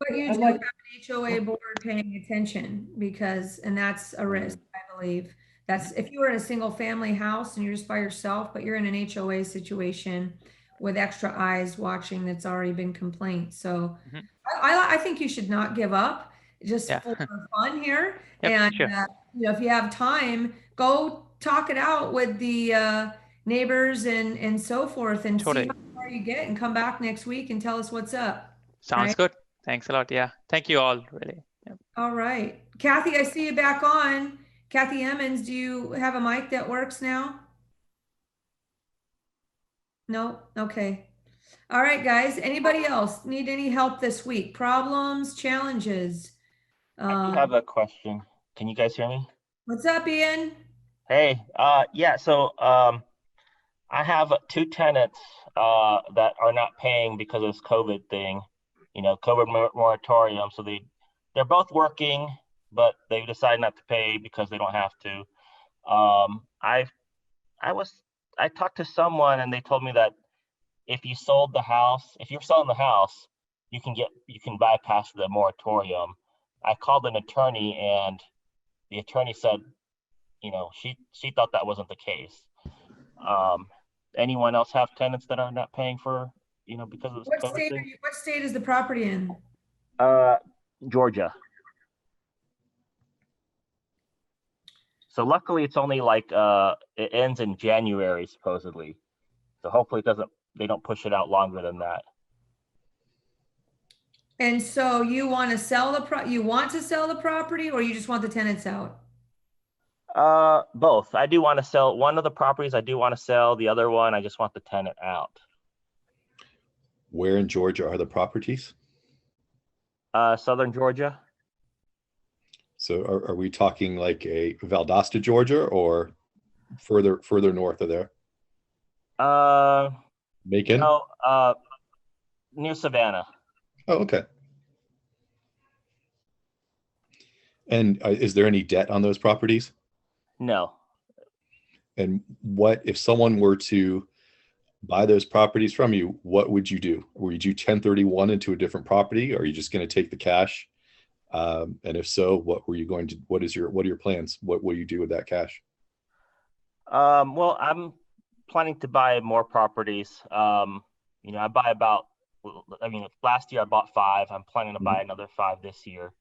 But you I'd do like- have an HOA board paying attention because, and that's a risk, I believe. That's if you were in a single family house and you're just by yourself, but you're in an HOA situation with extra eyes watching that's already been complained. So Mhm. I think you should not give up just Yeah. for fun here. Yep, And sure. if you have time, go talk it out with the neighbors and so forth and see Totally. how far you get and come back next week and tell us what's up. Sounds Right. good. Thanks a lot. Yeah. Thank you all, really. Yeah. All right. Kathy, I see you back on. Kathy Emmons, do you have a mic that works now? No? Okay. All right, guys. Anybody else need any help this week? Problems, challenges? I do have a question. Can you guys hear me? What's up, Ian? Hey, yeah, so I have two tenants that are not paying because of this COVID thing, COVID moratorium. So they're both working, but they decided not to pay because they don't have to. I I talked to someone and they told me that if you're selling the house, you can bypass the moratorium. I called an attorney and the attorney said, she thought that wasn't the case. Anyone else have tenants that are not paying for, because of this What COVID state thing? what state is the property in? Georgia. So luckily it's only like it ends in January supposedly. So hopefully they don't push it out longer than that. And so you want to sell the property or you just want the tenants out? Both. I do want to sell one of the properties. I do want to sell the other one. I just want the tenant out. Where in Georgia are the properties? Southern Georgia. So are we talking like a Valdosta, Georgia, or further north of there? Macon? No, near Savannah. Oh, okay. And is there any debt on those properties? No. And what if someone were to buy those properties from you? What would you do? Would you 1031 into a different property, or are you just going to take the cash? And if so, what are your plans? What will you do with that cash? Well, I'm planning to buy more properties. I buy last year I bought 5. I'm planning to buy another 5 this year.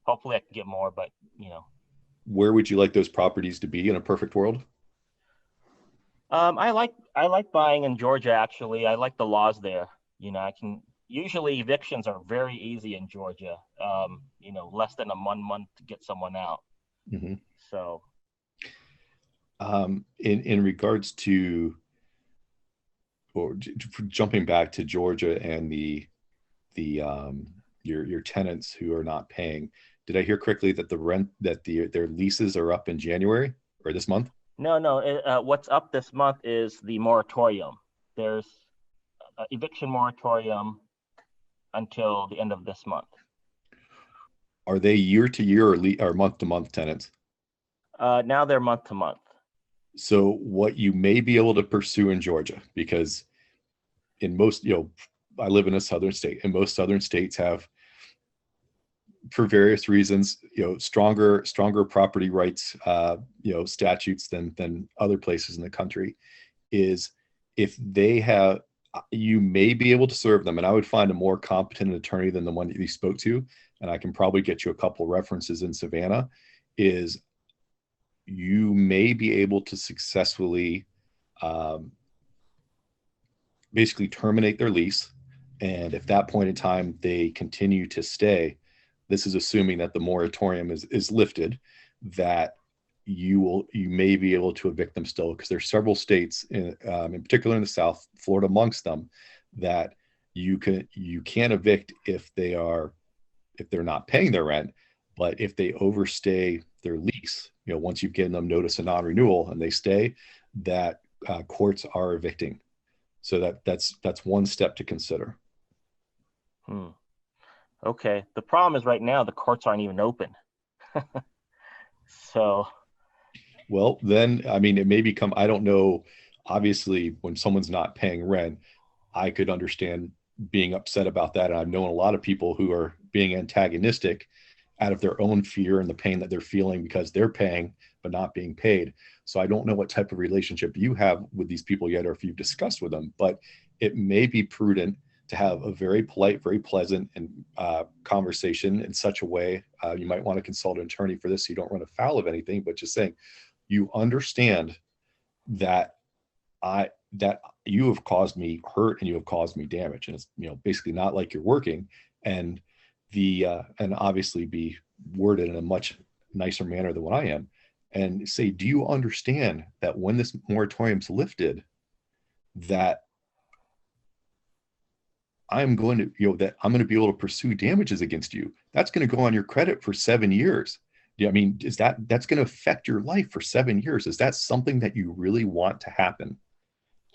Hopefully I can get more, but Where would you like those properties to be in a perfect world? I like buying in Georgia, actually. I like the laws there. Usually evictions are very easy in Georgia. Less than a month to get someone out. Mm-hmm. So in regards to, or jumping back to Georgia and your tenants who are not paying, did I hear correctly that their leases are up in January or this month? No. What's up this month is the moratorium. There's an eviction moratorium until the end of this month. Are they year to year or month to month tenants? Now they're month to month. So what you may be able to pursue in Georgia, because in most, I live in a southern state, and most southern states have, for various reasons, stronger property rights, statutes than other places in the country. Is if they have, you may be able to serve them, and I would find a more competent attorney than the one that you spoke to, and I can probably get you a couple references in Savannah. Is you may be able to successfully basically terminate their lease, and if that point in time they continue to stay, this is assuming that the moratorium is lifted, that you may be able to evict them still, because there's several states in particular in the South, Florida amongst them, that you can evict if they're not paying their rent, but if they overstay their lease, once you've given them notice of non-renewal and they stay, that courts are evicting. So that's one step to consider. Okay. The problem is right now the courts aren't even open. So. Well, then, it may become, I don't know obviously when someone's not paying rent, I could understand being upset about that. And I've known a lot of people who are being antagonistic out of their own fear and the pain that they're feeling because they're paying but not being paid. So I don't know what type of relationship you have with these people yet, or if you've discussed with them, but it may be prudent to have a very polite, very pleasant and conversation in such a way. You might want to consult an attorney for this so you don't run afoul of anything, but just saying, you understand that that you have caused me hurt and you have caused me damage, and it's, you know, basically not like you're working, and and obviously be worded in a much nicer manner than what I am, and say, do you understand that when this moratorium's lifted, that I'm going to, you know, that I'm going to be able to pursue damages against you. That's going to go on your credit for 7 years. Yeah, I mean, that's going to affect your life for 7 years? Is that something that you really want to happen?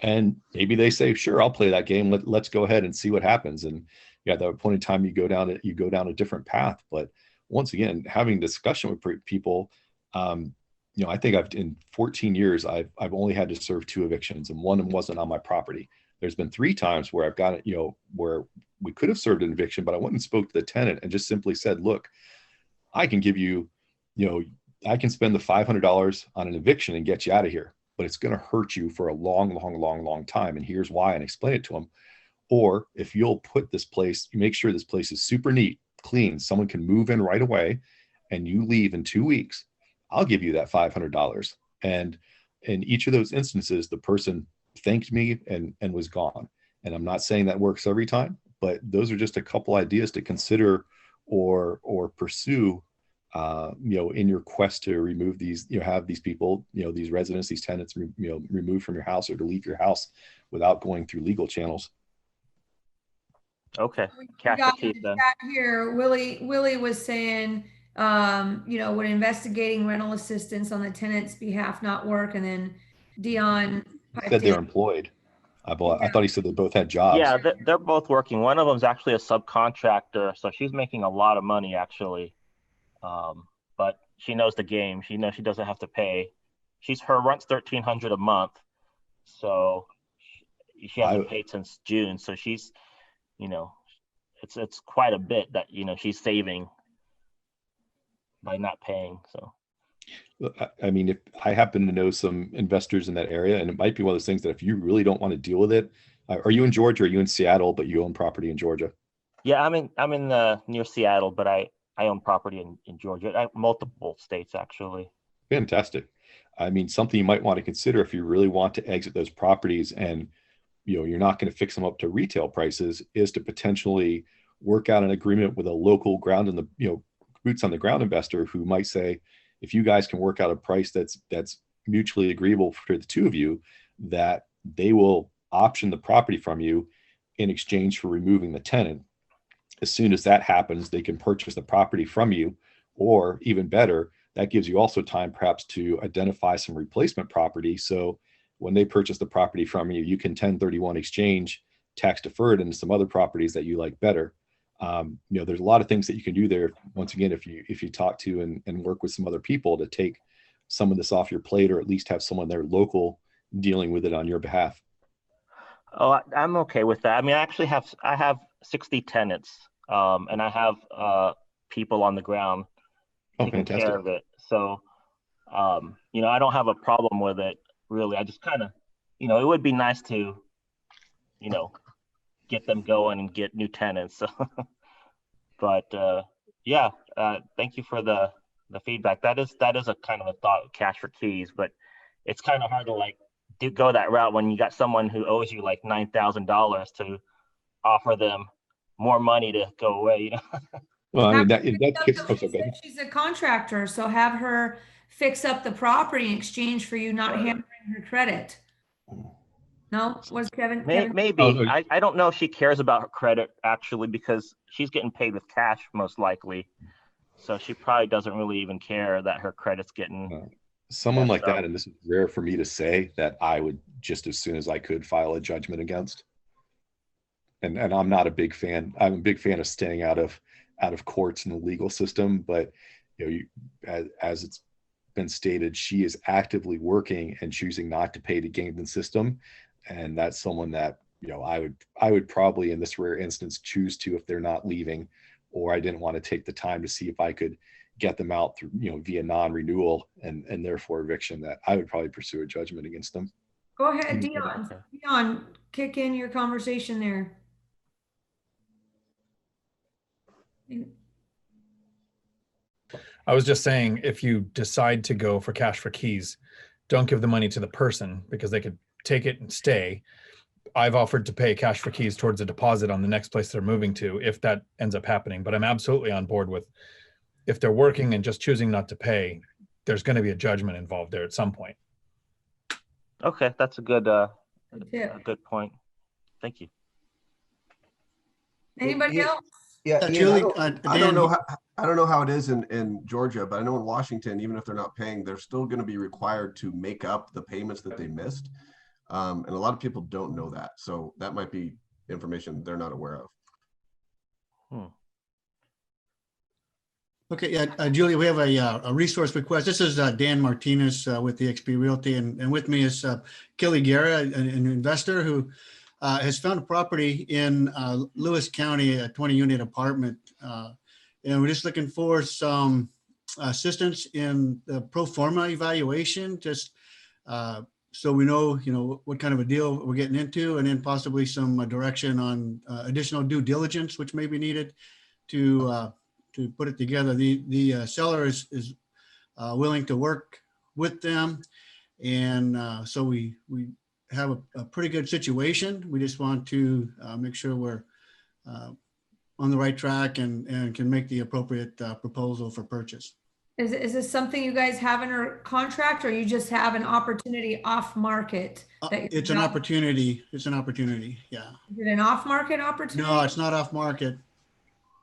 And maybe they say, sure, I'll play that game. Let's go ahead and see what happens. And yeah, at that point in time, you go down a different path. But once again, having discussion with people, you know, I think in 14 years, I've only had to serve 2 evictions, and one wasn't on my property. There's been 3 times where I've got it, you know, where we could have served an eviction, but I went and spoke to the tenant and just simply said, look, I can give you, you know, I can spend the $500 on an eviction and get you out of here, but it's going to hurt you for a long time. And here's why, and explain it to them. Or if you'll put this place, you make sure this place is super neat, clean, someone can move in right away, and you leave in 2 weeks, I'll give you that $500. And in each of those instances, the person thanked me and was gone. And I'm not saying that works every time, but those are just a couple ideas to consider or pursue, you know, in your quest to remove these, you know, have these people, you know, these residents, these tenants, you know, removed from your house or to leave your house without going through legal channels. Okay. We Cash got for keep in then. the chat here. Willie was saying, you know, would investigating rental assistance on the tenant's behalf not work? And then Dion He said piped they're in. employed. I thought he said they both had jobs. Yeah, they're both working. One of them's actually a subcontractor, so she's making a lot of money actually. But she knows the game. She knows she doesn't have to pay. Her rent's $1,300 a month, so she hasn't paid since June. So she's, you know, it's quite a bit that, you know, she's saving by not paying. So I mean, if I happen to know some investors in that area, and it might be one of those things that if you really don't want to deal with it, are you in Georgia? Or are you in Seattle, but you own property in Georgia? yeah, I'm in near Seattle, but I own property in Georgia, multiple states actually. Fantastic. I mean, something you might want to consider if you really want to exit those properties and, you know, you're not going to fix them up to retail prices, is to potentially work out an agreement with a local ground in the, you know, boots on the ground investor who might say, if you guys can work out a price that's mutually agreeable for the 2 of you, that they will option the property from you in exchange for removing the tenant. As soon as that happens, they can purchase the property from you, or even better, that gives you also time perhaps to identify some replacement property. So when they purchase the property from you, you can 1031 exchange tax deferred into some other properties that you like better. You know, there's a lot of things that you can do there. Once again, if you talk to and work with some other people to take some of this off your plate, or at least have someone there local dealing with it on your behalf. Oh, I'm okay with that. I mean, I have 60 tenants, and I have people on the ground taking care of it. So, you know, I don't have a problem with it really. I just kind of, you know, it would be nice to, you know, get them going and get new tenants. So, but yeah, thank you for the feedback. That is a kind of a thought, cash for keys, but it's kind of hard to like go that route when you got someone who owes you like $9,000 to offer them more money to go away, you know. Well, I mean, that She's a contractor, so have her fix up the property in exchange for you not hammering her credit. No, was Kevin? Maybe. Oh, no. I don't know if she cares about her credit actually, because she's getting paid with cash most likely. So she probably doesn't really even care that her credit's getting someone like up. that, and this is rare for me to say, that I would just as soon as I could file a judgment against. And I'm not a big fan. I'm a big fan of staying out of courts and the legal system, but you know, as it's been stated, she is actively working and choosing not to pay to game the system. And that's someone that, you know, I would probably in this rare instance choose to, if they're not leaving, or I didn't want to take the time to see if I could get them out through, you know, via non-renewal and therefore eviction, that I would probably pursue a judgment against them. Go ahead, Dion. Dion, kick in your conversation there. I was just saying, if you decide to go for cash for keys, don't give the money to the person because they could take it and stay. I've offered to pay cash for keys towards a deposit on the next place they're moving to if that ends up happening. But I'm absolutely on board with, if they're working and just choosing not to pay, there's going to be a judgment involved there at some point. Okay, that's a good point. Thank you. Anybody else? Yeah, Julie, I don't know. I don't know how it is in Georgia, but I know in Washington, even if they're not paying, they're still going to be required to make up the payments that they missed. And a lot of people don't know that. So that might be information they're not aware of. Okay, yeah, Julia, we have a resource request. This is Dan Martinez with the XP Realty, and with me is Kelly Guerra, an investor who has found a property in Lewis County, a 20-unit apartment. And we're just looking for some assistance in the pro forma evaluation, just so we know, you know, what kind of a deal we're getting into, and then possibly some direction on additional due diligence, which may be needed to put it together. The seller is willing to work with them, and so we have a pretty good situation. We just want to make sure we're on the right track and can make the appropriate proposal for purchase. Is this something you guys have in your contract, or you just have an opportunity off market? It's an opportunity. It's an opportunity. Yeah. Is it an off market opportunity? No, it's not off market.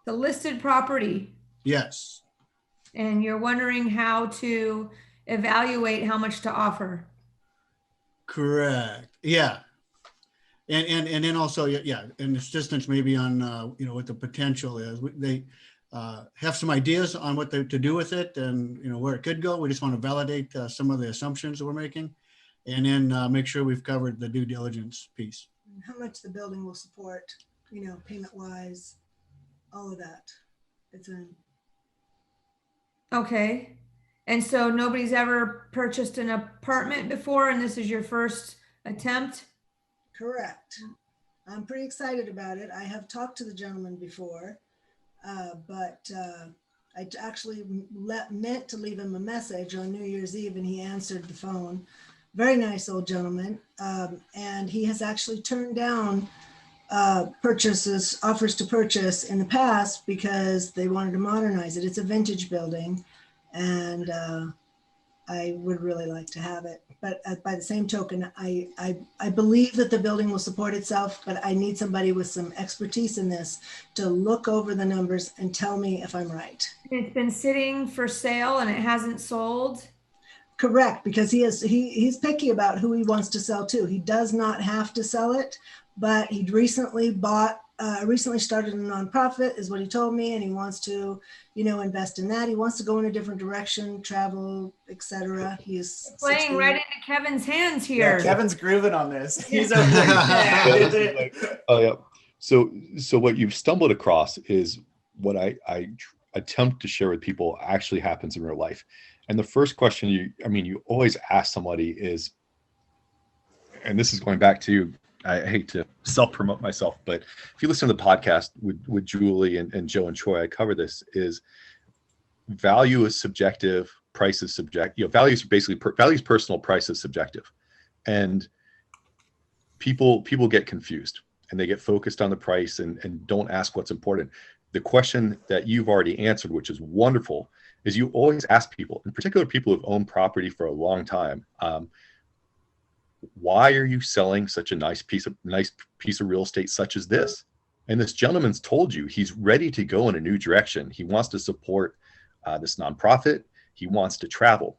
The listed property. Yes. And you're wondering how to evaluate how much to offer. Correct. Yeah. And then also, yeah, and assistance maybe on, you know, what the potential is. They have some ideas on what to do with it and, you know, where it could go. We just want to validate some of the assumptions that we're making, and then make sure we've covered the due diligence piece. How much the building will support, you know, payment wise, all of that. It's in. Okay. And so nobody's ever purchased an apartment before, and this is your first attempt? Correct. I'm pretty excited about it. I have talked to the gentleman before, but I actually meant to leave him a message on New Year's Eve, and he answered the phone. Very nice old gentleman. And he has actually turned down offers to purchase in the past because they wanted to modernize it. It's a vintage building, and I would really like to have it. But by the same token, I believe that the building will support itself, but I need somebody with some expertise in this to look over the numbers and tell me if I'm right. It's been sitting for sale and it hasn't sold? Correct, because he's picky about who he wants to sell to. He does not have to sell it, but he recently started a nonprofit, is what he told me, and he wants to, you know, invest in that. He wants to go in a different direction, travel, etc. He's playing right into Kevin's hands here. Yeah, Kevin's grooving on this. He's over there. Oh yeah. So what you've stumbled across is what I attempt to share with people actually happens in real life. And the first question you always ask somebody is, and this is going back to, I hate to self-promote myself, but if you listen to the podcast with Julie and Joe and Troy, I cover this, is value is subjective, price is subjective. You know, value is personal, price is subjective. And people get confused and they get focused on the price and don't ask what's important. The question that you've already answered, which is wonderful, is you always ask people, in particular people who've owned property for a long time, why are you selling such a nice piece of real estate such as this? And this gentleman's told you he's ready to go in a new direction. He wants to support this nonprofit. He wants to travel.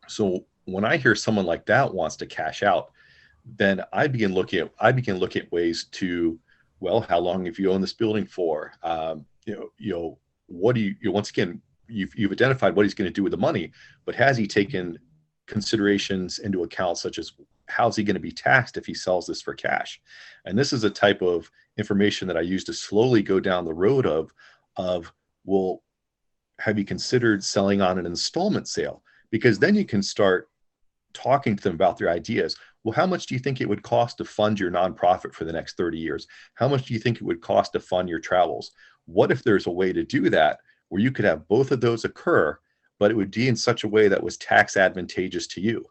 So when I hear someone like that wants to cash out, then I begin looking at ways to, well, how long have you owned this building for? What do you once again, you've identified what he's going to do with the money, but has he taken considerations into account, such as how's he going to be taxed if he sells this for cash? And this is a type of information that I use to slowly go down the road of, well, have you considered selling on an installment sale? Because then you can start talking to them about their ideas. Well, how much do you think it would cost to fund your nonprofit for the next 30 years? How much do you think it would cost to fund your travels? What if there's a way to do that where you could have both of those occur, but it would be in such a way that was tax advantageous to you?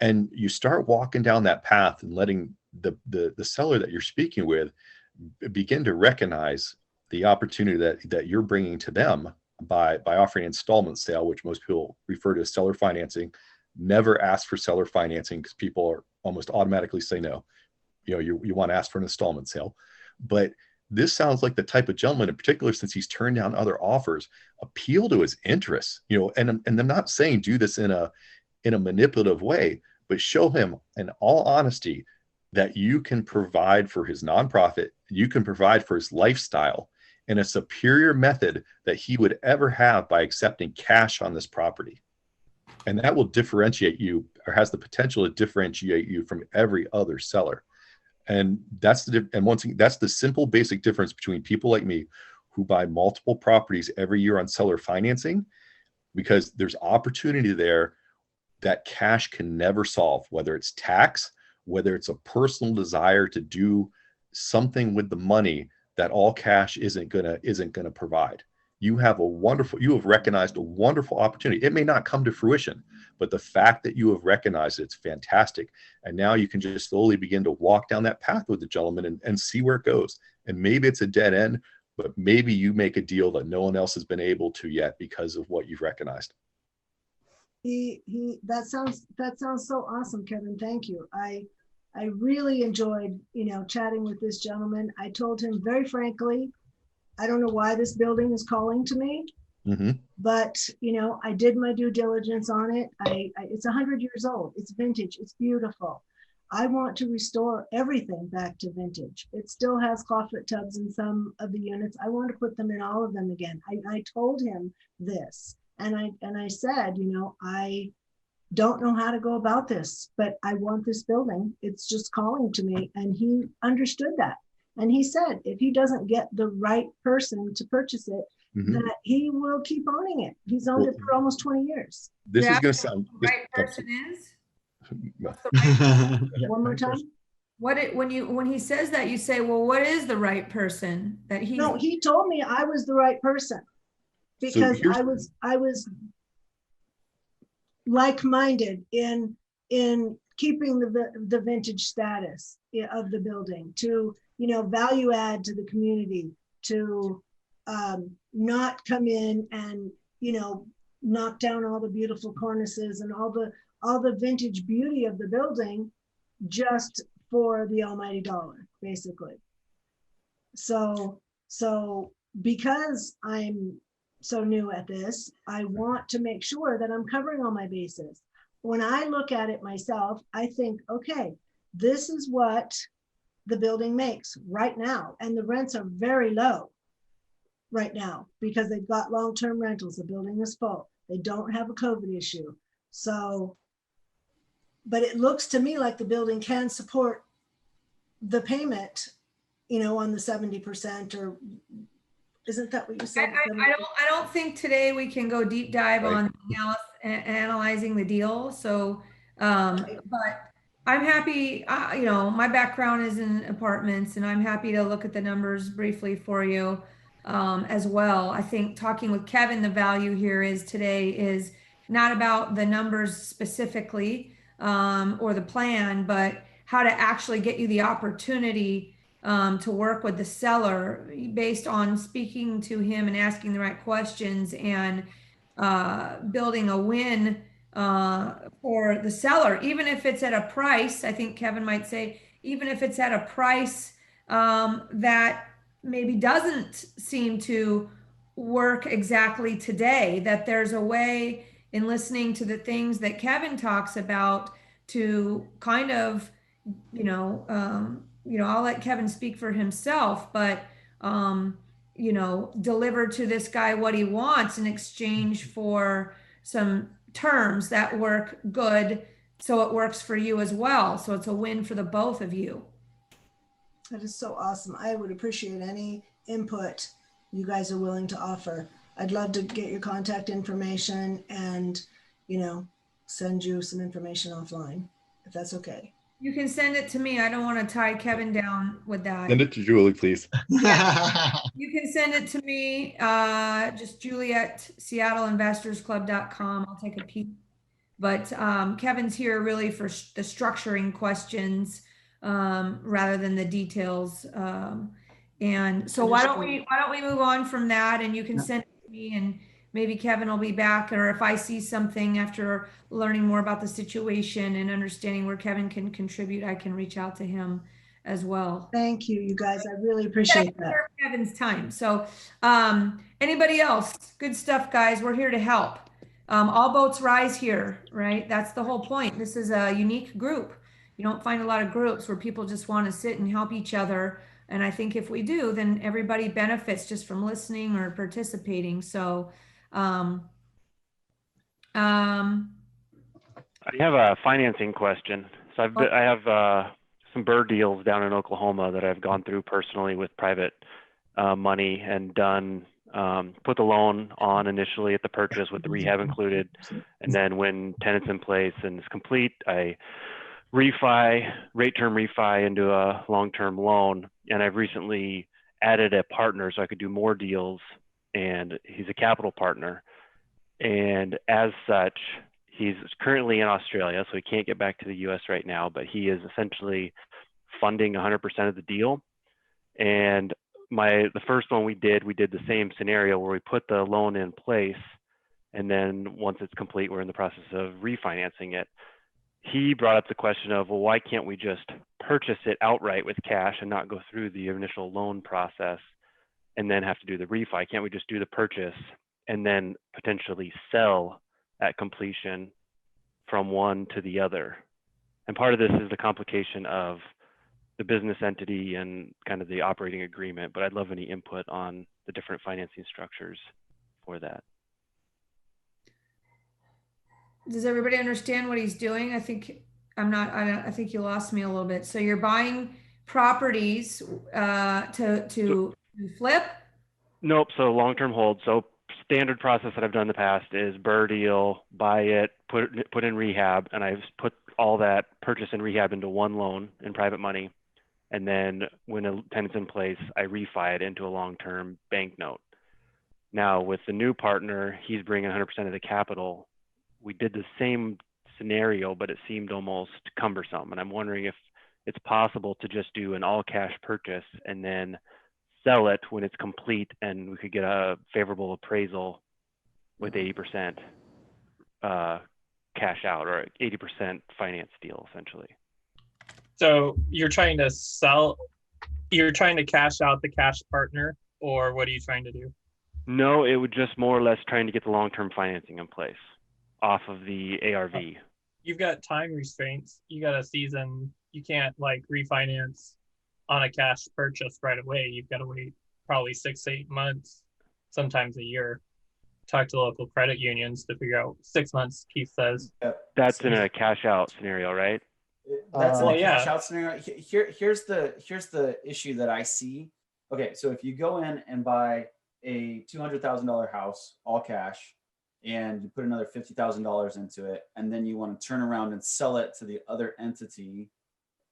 And you start walking down that path and letting the seller that you're speaking with begin to recognize the opportunity that you're bringing to them by offering installment sale, which most people refer to as seller financing. Never ask for seller financing because people are almost automatically say no. You want to ask for an installment sale. But this sounds like the type of gentleman, in particular, since he's turned down other offers, appeal to his interests. And I'm not saying do this in a manipulative way, but show him in all honesty that you can provide for his nonprofit, you can provide for his lifestyle in a superior method that he would ever have by accepting cash on this property. And that will differentiate you, or has the potential to differentiate you from every other seller. And that's the simple basic difference between people like me who buy multiple properties every year on seller financing, because there's opportunity there that cash can never solve, whether it's tax, whether it's a personal desire to do something with the money that all cash isn't gonna provide. You have recognized a wonderful opportunity. It may not come to fruition, but the fact that you have recognized it's fantastic. And now you can just slowly begin to walk down that path with the gentleman and see where it goes. And maybe it's a dead end, but maybe you make a deal that no one else has been able to yet because of what you've recognized. That sounds so awesome, Kevin. Thank you. I really enjoyed, chatting with this gentleman. I told him very frankly, I don't know why this building is calling to me, but I did my due diligence on it. It's 100 years old. It's vintage. It's beautiful. I want to restore everything back to vintage. It still has clawfoot tubs in some of the units. I want to put them in all of them again. I told him this, and I said, I don't know how to go about this, but I want this building. It's just calling to me, and he understood that. And he said, if he doesn't get the right person to purchase it, that he will keep owning it. He's owned it for almost 20 years. This is going to sound. The right person is. One more time. When he says that, you say, well, what is the right person that he? No, he told me I was the right person because I was like-minded in keeping the vintage status of the building, to value add to the community, to not come in and knock down all the beautiful cornices and all the vintage beauty of the building just for the almighty dollar, basically. So because I'm so new at this, I want to make sure that I'm covering all my bases. When I look at it myself, I think, okay, this is what the building makes right now. And the rents are very low right now because they've got long-term rentals. The building is full. They don't have a COVID issue. So, but it looks to me like the building can support the payment, on the 70%, or isn't that what you said? I don't think today we can go deep dive on analyzing the deal. So, but I'm happy, my background is in apartments, and I'm happy to look at the numbers briefly for you as well. I think talking with Kevin, the value here is not about the numbers specifically or the plan, but how to actually get you the opportunity to work with the seller based on speaking to him and asking the right questions and building a win for the seller, even if it's at a price. I think Kevin might say, even if it's at a price that maybe doesn't seem to work exactly today, that there's a way in listening to the things that Kevin talks about to kind of, I'll let Kevin speak for himself, but deliver to this guy what he wants in exchange for some terms that work good, so it works for you as well. So it's a win for the both of you. That is so awesome. I would appreciate any input you guys are willing to offer. I'd love to get your contact information and, send you some information offline, if that's okay. You can send it to me. I don't want to tie Kevin down with that. Send it to Julie, please. You can send it to me, just Julie at seattleinvestorsclub.com. I'll take a peek. But Kevin's here really for the structuring questions rather than the details. And so why don't we move on from that, and you can send it to me, and maybe Kevin will be back, or if I see something after learning more about the situation and understanding where Kevin can contribute, I can reach out to him as well. Thank you, you guys. I really appreciate that. Kevin's time. So anybody else? Good stuff, guys. We're here to help. All boats rise here, right? That's the whole point. This is a unique group. You don't find a lot of groups where people just want to sit and help each other. And I think if we do, then everybody benefits just from listening or participating. So I have a financing question. So I have some bird deals down in Oklahoma that I've gone through personally with private money and done, put the loan on initially at the purchase with the rehab included. And then when tenant's in place and it's complete, I rate term refi into a long-term loan. And I've recently added a partner so I could do more deals, and he's a capital partner. And as such, he's currently in Australia, so he can't get back to the US right now, but he is essentially funding 100% of the deal. And the first one we did the same scenario where we put the loan in place, and then once it's complete, we're in the process of refinancing it. He brought up the question of, well, why can't we just purchase it outright with cash and not go through the initial loan process and then have to do the refi? Can't we just do the purchase and then potentially sell at completion from one to the other? And part of this is the complication of the business entity and kind of the operating agreement, but I'd love any input on the different financing structures for that. does everybody understand what he's doing? I think you lost me a little bit. So you're buying properties to flip? Nope. So long-term hold. So standard process that I've done in the past is BRRRR deal, buy it, put in rehab, and I've put all that purchase and rehab into one loan in private money. And then when a tenant's in place, I refi it into a long-term bank note. Now with the new partner, he's bringing 100% of the capital. We did the same scenario, but it seemed almost cumbersome. And I'm wondering if it's possible to just do an all cash purchase and then sell it when it's complete, and we could get a favorable appraisal with 80% cash out, or 80% finance deal essentially. So you're trying to cash out the cash partner, or what are you trying to do? No, it would just more or less trying to get the long-term financing in place off of the ARV. You've got time restraints. You got a season. You can't like refinance on a cash purchase right away. You've got to wait probably 6 to 8 months, sometimes a year. Talk to local credit unions to figure out 6 months, Keith says. That's in a cash out scenario, right? That's in a cash out scenario. Here's the issue that I see. Okay, so if you go in and buy a $200,000 house, all cash, and you put another $50,000 into it, and then you want to turn around and sell it to the other entity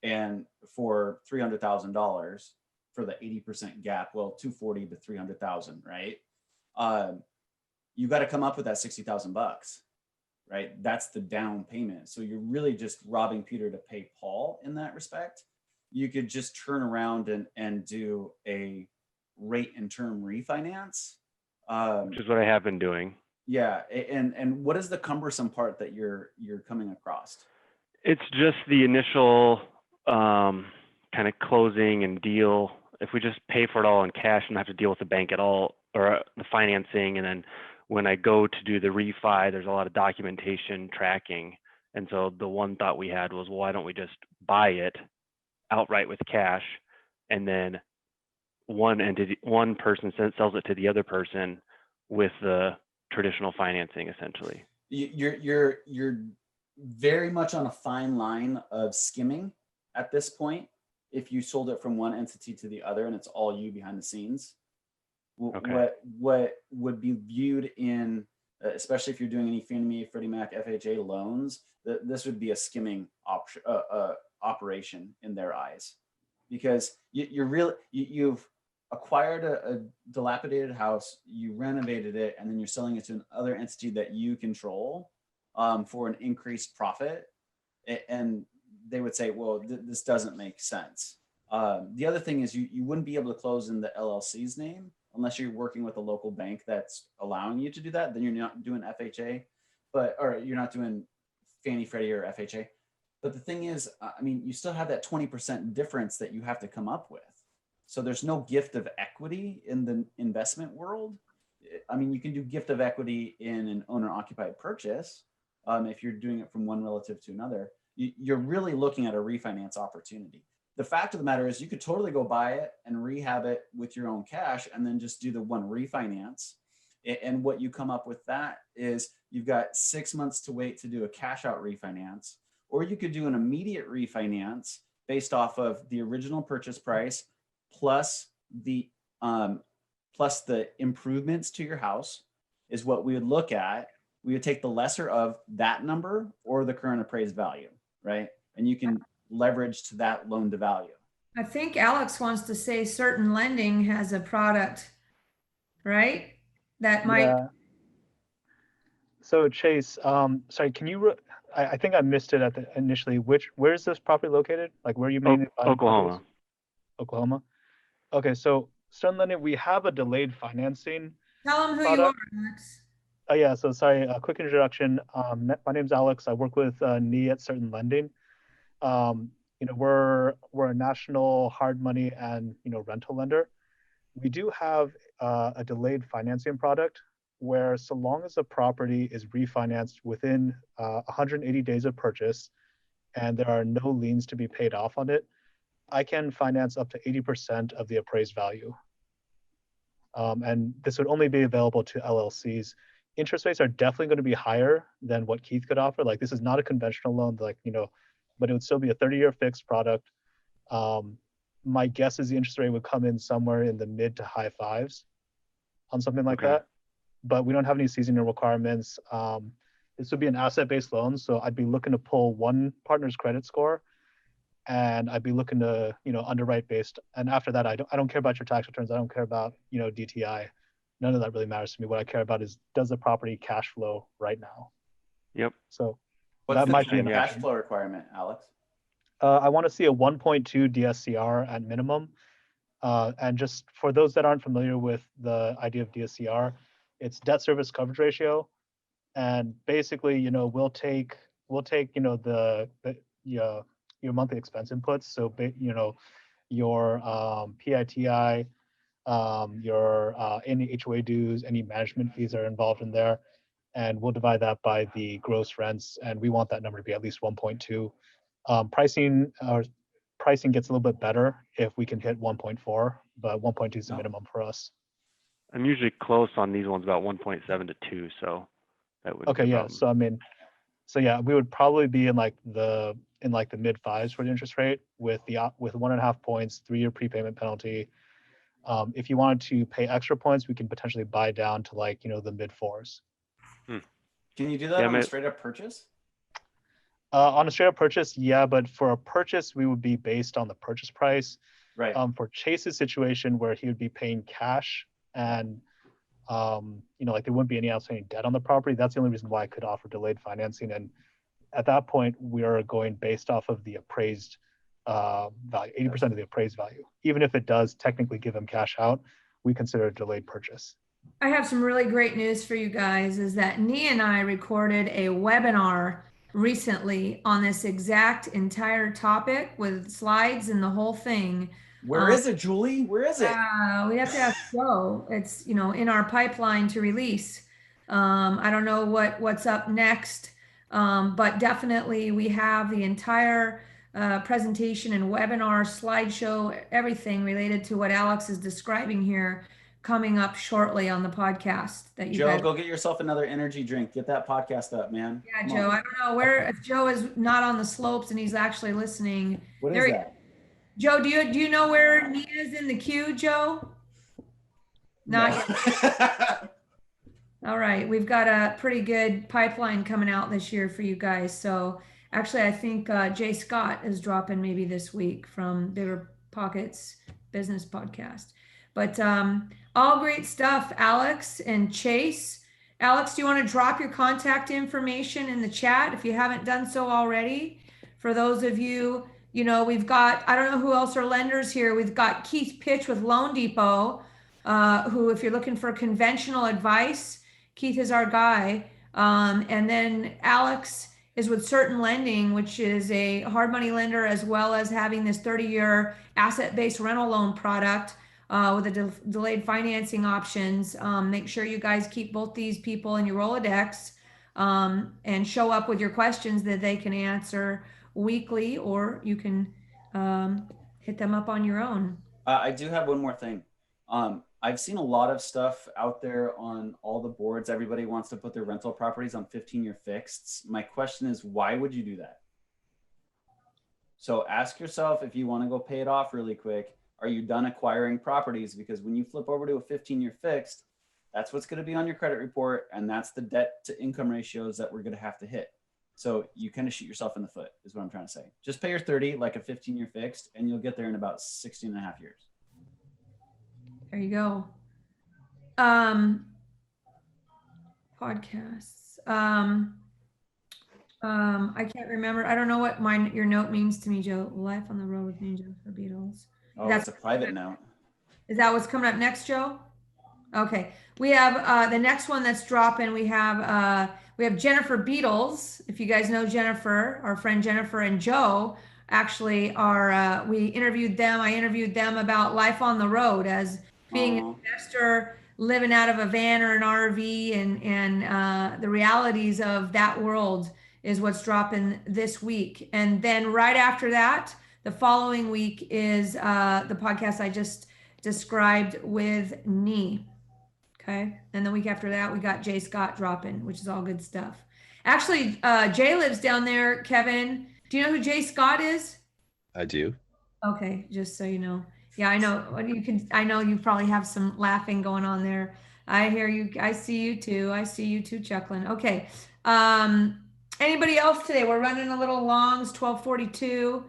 and for $300,000 for the 80% gap, well, 240 to 300,000, right? You got to come up with that $60,000, right? That's the down payment. So you're really just robbing Peter to pay Paul in that respect. You could just turn around and do a rate and term refinance, which is what I have been doing. Yeah, and what is the cumbersome part that you're coming across? It's just the initial kind of closing and deal. If we just pay for it all in cash and not have to deal with the bank at all, or the financing, and then when I go to do the refi, there's a lot of documentation tracking. And so the one thought we had was, well, why don't we just buy it outright with cash, and then one entity, one person sells it to the other person with the traditional financing, essentially. You're very much on a fine line of skimming at this point. If you sold it from one entity to the other and it's all you behind the scenes, Okay. what would be viewed in, especially if you're doing any Fannie Mae, Freddie Mac, FHA loans, this would be a skimming operation in their eyes, because you've acquired a dilapidated house, you renovated it, and then you're selling it to another entity that you control for an increased profit. And they would say, well, this doesn't make sense. The other thing is you wouldn't be able to close in the LLC's name unless you're working with a local bank that's allowing you to do that. Then you're not doing FHA, or you're not doing Fannie, Freddie, or FHA. But the thing is, I mean, you still have that 20% difference that you have to come up with. So there's no gift of equity in the investment world. I mean, you can do gift of equity in an owner-occupied purchase if you're doing it from one relative to another. You're really looking at a refinance opportunity. The fact of the matter is you could totally go buy it and rehab it with your own cash and then just do the one refinance. And what you come up with that is you've got 6 months to wait to do a cash out refinance, or you could do an immediate refinance based off of the original purchase price plus the improvements to your house is what we would look at. We would take the lesser of that number or the current appraised value, right? And you can leverage to that loan to value. I think Alex wants to say certain lending has a product, right? That might. Yeah. So Chase, sorry, can you, I think I missed it initially. Where is this property located? Like where are you mainly buying Oklahoma. properties? Oklahoma. Okay, so Stern Lending, we have a delayed financing. Tell them who product. you are, Alex. Oh yeah, so sorry, a quick introduction. My name's Alex. I work with Nee at Certain Lending. We're a national hard money and rental lender. We do have a delayed financing product where so long as the property is refinanced within 180 days of purchase and there are no liens to be paid off on it, I can finance up to 80% of the appraised value. And this would only be available to LLCs. Interest rates are definitely going to be higher than what Keith could offer. Like this is not a conventional loan, but it would still be a 30-year fixed product. My guess is the interest rate would come in somewhere in the mid to high fives on something like that. But we don't have any seasoning requirements. This would be an asset-based loan, so I'd be looking to pull one partner's credit score, and I'd be looking to underwrite based. And after that, I don't care about your tax returns. I don't care about DTI. None of that really matters to me. What I care about is, does the property cash flow right now? Yep. So what's that the might be an cash option. flow requirement, Alex? I want to see a 1.2 DSCR at minimum. And just for those that aren't familiar with the idea of DSCR, it's debt service coverage ratio. And basically, we'll take your monthly expense inputs. So, your PITI, your any HOA dues, any management fees are involved in there. And we'll divide that by the gross rents. And we want that number to be at least 1.2. Pricing gets a little bit better if we can hit 1.4, but 1.2 is the minimum for us. I'm usually close on these ones, about 1.7 to 2, so that would. Okay, yeah. So I mean, we would probably be in like the mid fives for the interest rate with 1.5 points, 3-year prepayment penalty. If you wanted to pay extra points, we can potentially buy down to the mid fours. Can you do that on a straight up purchase? On a straight up purchase, yeah, but for a purchase, we would be based on the purchase price. Right. For Chase's situation, where he would be paying cash and there wouldn't be any outstanding debt on the property, that's the only reason why I could offer delayed financing. And at that point, we are going based off of the appraised value, 80% of the appraised value. Even if it does technically give him cash out, we consider a delayed purchase. I have some really great news for you guys, is that Nee and I recorded a webinar recently on this exact entire topic with slides and the whole thing. Where is it, Julie? Where is it? We have to ask Joe. It's in our pipeline to release. I don't know what's up next, but definitely we have the entire presentation and webinar, slideshow, everything related to what Alex is describing here coming up shortly on the podcast that you Joe, guys. go get yourself another energy drink. Get that podcast up, man. Yeah, Come Joe. on. I don't know where, if Joe is not on the slopes and he's actually listening. What There is he- that? Joe, do you know where Nina's in the queue, Joe? Not yet. All right, we've got a pretty good pipeline coming out this year for you guys. So actually, I think Jay Scott is dropping maybe this week from Bigger Pockets Business Podcast. But all great stuff, Alex and Chase. Alex, do you want to drop your contact information in the chat if you haven't done so already? For those of you, we've got, I don't know who else are lenders here. We've got Keith Pitch with Loan Depot, who, if you're looking for conventional advice, Keith is our guy. And then Alex is with Certain Lending, which is a hard money lender, as well as having this 30-year asset-based rental loan product with the delayed financing options. Make sure you guys keep both these people in your Rolodex and show up with your questions that they can answer weekly, or you can hit them up on your own. I do have one more thing. I've seen a lot of stuff out there on all the boards. Everybody wants to put their rental properties on 15-year fixeds. My question is, why would you do that? So ask yourself, if you want to go pay it off really quick, are you done acquiring properties? Because when you flip over to a 15-year fixed, that's what's going to be on your credit report. And that's the debt to income ratios that we're going to have to hit. So you kind of shoot yourself in the foot is what I'm trying to say. Just pay your 30 like a 15-year fixed, and you'll get there in about 16 and a half years. There you go. Podcasts. I can't remember. I don't know what your note means to me, Joe. Life on the road with me and Jennifer Beatles. Oh, that's a private note. Is that what's coming up next, Joe? Okay. We have the next one that's dropping. We have Jennifer Beatles. If you guys know Jennifer, our friend Jennifer and Joe actually are. We interviewed them. I interviewed them about life on the road as being an investor, living out of a van or an RV, and the realities of that world is what's dropping this week. And then right after that, the following week is the podcast I just described with Nee. Okay. And the week after that, we got Jay Scott dropping, which is all good stuff. Actually, Jay lives down there, Kevin. Do you know who Jay Scott is? I do. Okay, just so you know. Yeah, I know. I know you probably have some laughing going on there. I hear you. I see you too. I see you too chuckling. Okay. Anybody else today? We're running a little long. It's 12:42. Go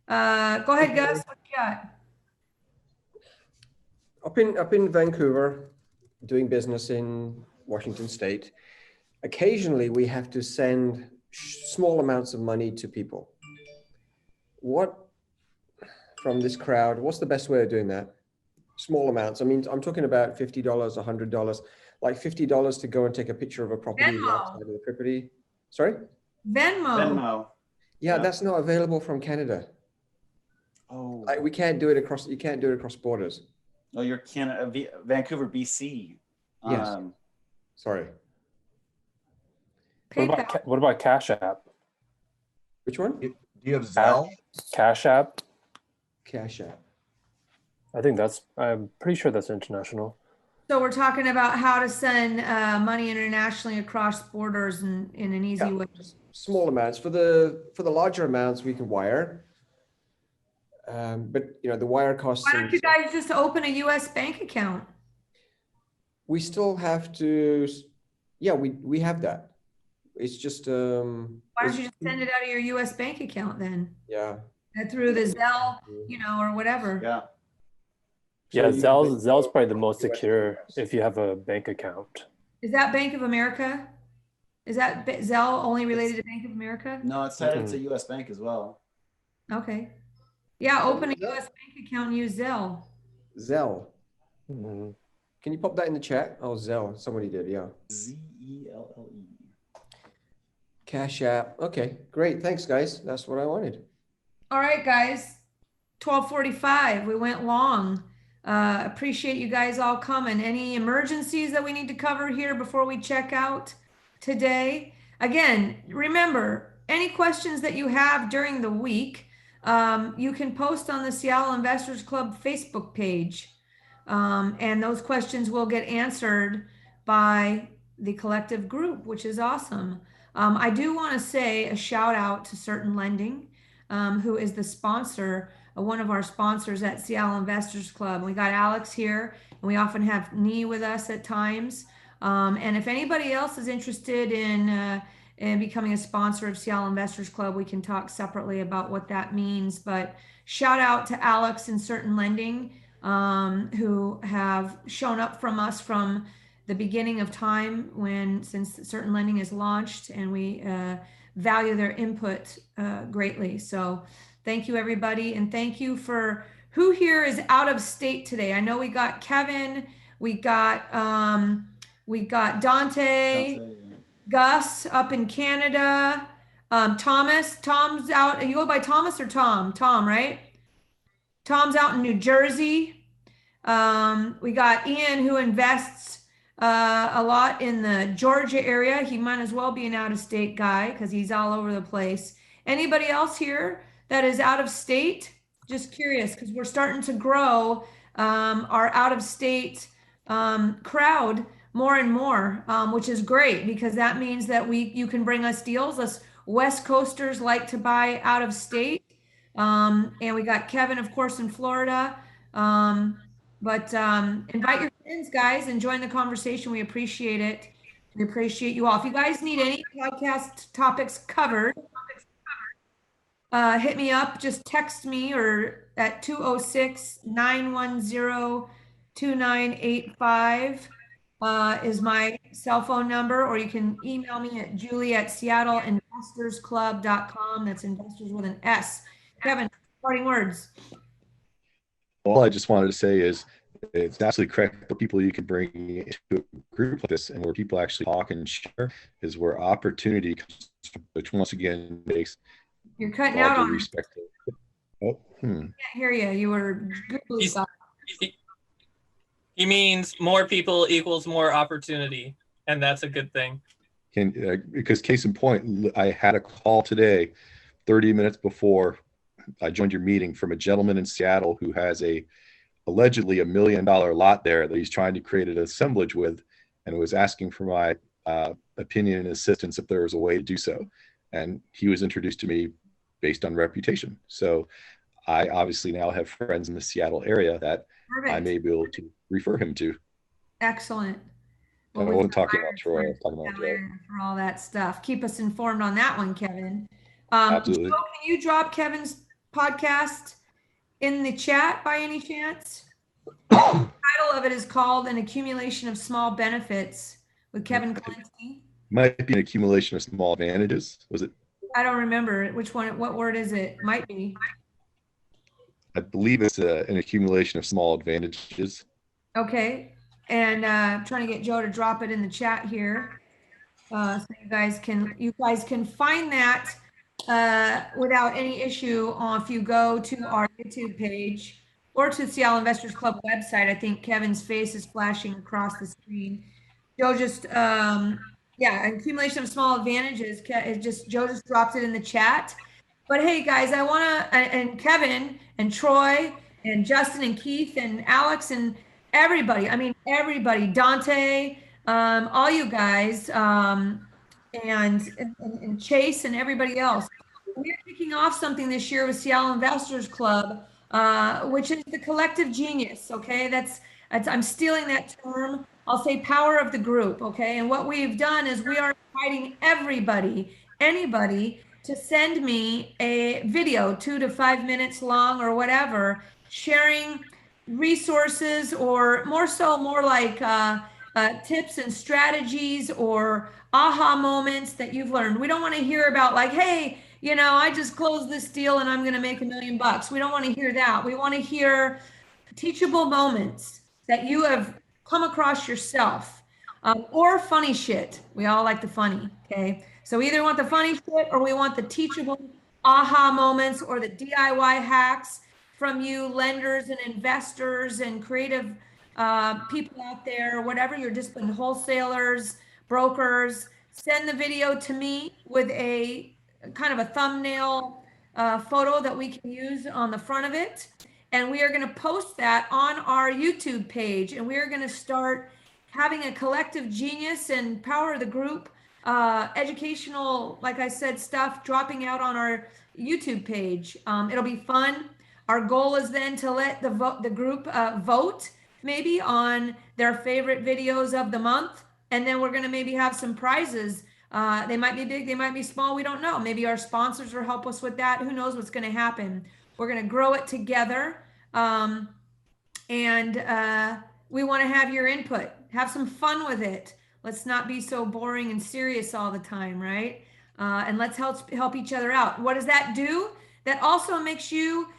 ahead, Gus. What you got? Up in Vancouver, doing business in Washington State, occasionally we have to send small amounts of money to people. From this crowd, what's the best way of doing that? Small amounts. I mean, I'm talking about $50, $100, like $50 to go and take a picture of a property outside of the property. Sorry? Venmo. Yeah, that's not available from Canada. Oh. We can't do it across. You can't do it across borders. Oh, you're Canada, Vancouver, BC. Yes. Sorry. What about Cash App? Which one? Do you have Zelle? Cash App. Cash App. I'm pretty sure that's international. So we're talking about how to send money internationally across borders in an easy way. Small amounts. For the larger amounts, we can wire. But the wire costs. Why don't you guys just open a U.S. bank account? We still have to. Yeah, we have that. It's just. Why don't you just send it out of your U.S. bank account then? Yeah. And through the Zelle, or whatever. Yeah. Yeah, Zelle's probably the most secure if you have a bank account. Is that Bank of America? Is that Zelle only related to Bank of America? No, it's tied to U.S. Bank as well. Okay. Yeah, open a U.S. bank account and use Zelle. Zelle. Mm-hmm. Can you pop that in the chat? Oh, Zelle. Somebody did, yeah. Z-E-L-L-E. Cash App. Okay, great. Thanks, guys. That's what I wanted. All right, guys. 12:45. We went long. Appreciate you guys all coming. Any emergencies that we need to cover here before we check out today? Again, remember, any questions that you have during the week, you can post on the Seattle Investors Club Facebook page. And those questions will get answered by the collective group, which is awesome. I do want to say a shout out to Certain Lending, who is the sponsor, one of our sponsors at Seattle Investors Club. We got Alex here, and we often have Nee with us at times. And if anybody else is interested in becoming a sponsor of Seattle Investors Club, we can talk separately about what that means. But shout out to Alex and Certain Lending, who have shown up from us from the beginning of time since Certain Lending is launched, and we value their input greatly. So thank you, everybody. And thank you for who here is out of state today. I know we got Kevin, we got Dante, Gus up in Canada, Tom's out. You go by Thomas or Tom? Tom, right? Tom's out in New Jersey. We got Ian, who invests a lot in the Georgia area. He might as well be an out-of-state guy because he's all over the place. Anybody else here that is out of state? Just curious, because we're starting to grow our out-of-state crowd more and more, which is great because that means that you can bring us deals. Us West Coasters like to buy out of state. And we got Kevin, of course, in Florida. But invite your friends, guys, and join the conversation. We appreciate it. We appreciate you all. If you guys need any podcast topics covered, hit me up. Just text me or at 206-910-2985 is my cell phone number, or you can email me at julie@seattleinvestorsclub.com. That's investors with an S. Kevin, parting words. All I just wanted to say is it's absolutely correct for people you can bring into a group like this, and where people actually talk and share is where opportunity comes from, which once again makes you're cutting out on respect. Oh, Can't hear you. You were googly. He means more people equals more opportunity, and that's a good thing. Because case in point, I had a call today, 30 minutes before I joined your meeting, from a gentleman in Seattle who has allegedly $1 million lot there that he's trying to create an assemblage with, and was asking for my opinion and assistance if there was a way to do so. And he was introduced to me based on reputation. So I obviously now have friends in the Seattle area that I may be able to refer him to. Excellent. Well, I wasn't talking about Troy. I was talking about Joe. For all that stuff. Keep us informed on that one, Kevin. Absolutely. Joe, can you drop Kevin's podcast in the chat by any chance? The title of it is called An Accumulation of Small Benefits with Kevin Klinsky. Might be an accumulation of small advantages. Was it? I don't remember which one. What word is it? Might be. I believe it's an accumulation of small advantages. Okay. And trying to get Joe to drop it in the chat here. So you guys can find that without any issue if you go to our YouTube page or to the Seattle Investors Club website. I think Kevin's face is flashing across the screen. Joe just, accumulation of small advantages. Joe just dropped it in the chat. But hey, guys, and Kevin and Troy and Justin and Keith and Alex and everybody, Dante, all you guys, and Chase and everybody else. We're kicking off something this year with Seattle Investors Club, which is the collective genius. Okay, I'm stealing that term. I'll say power of the group. Okay, and what we've done is we are inviting anybody to send me a video 2 to 5 minutes long or whatever, sharing resources, or more like tips and strategies or aha moments that you've learned. We don't want to hear about like, hey, I just closed this deal and I'm going to make $1 million. We don't want to hear that. We want to hear teachable moments that you have come across yourself, or funny shit. We all like the funny. Okay. So we either want the funny shit or we want the teachable aha moments or the DIY hacks from you lenders and investors and creative people out there, whatever your discipline, wholesalers, brokers. Send the video to me with a kind of a thumbnail photo that we can use on the front of it. And we are going to post that on our YouTube page. And we are going to start having a collective genius and power of the group educational, like I said, stuff dropping out on our YouTube page. It'll be fun. Our goal is then to let the group vote maybe on their favorite videos of the month. And then we're going to maybe have some prizes. They might be big, they might be small. We don't know. Maybe our sponsors will help us with that. Who knows what's going to happen? We're going to grow it together. And we want to have your input. Have some fun with it. Let's not be so boring and serious all the time, right? And let's help each other out. What does that do? That also makes you,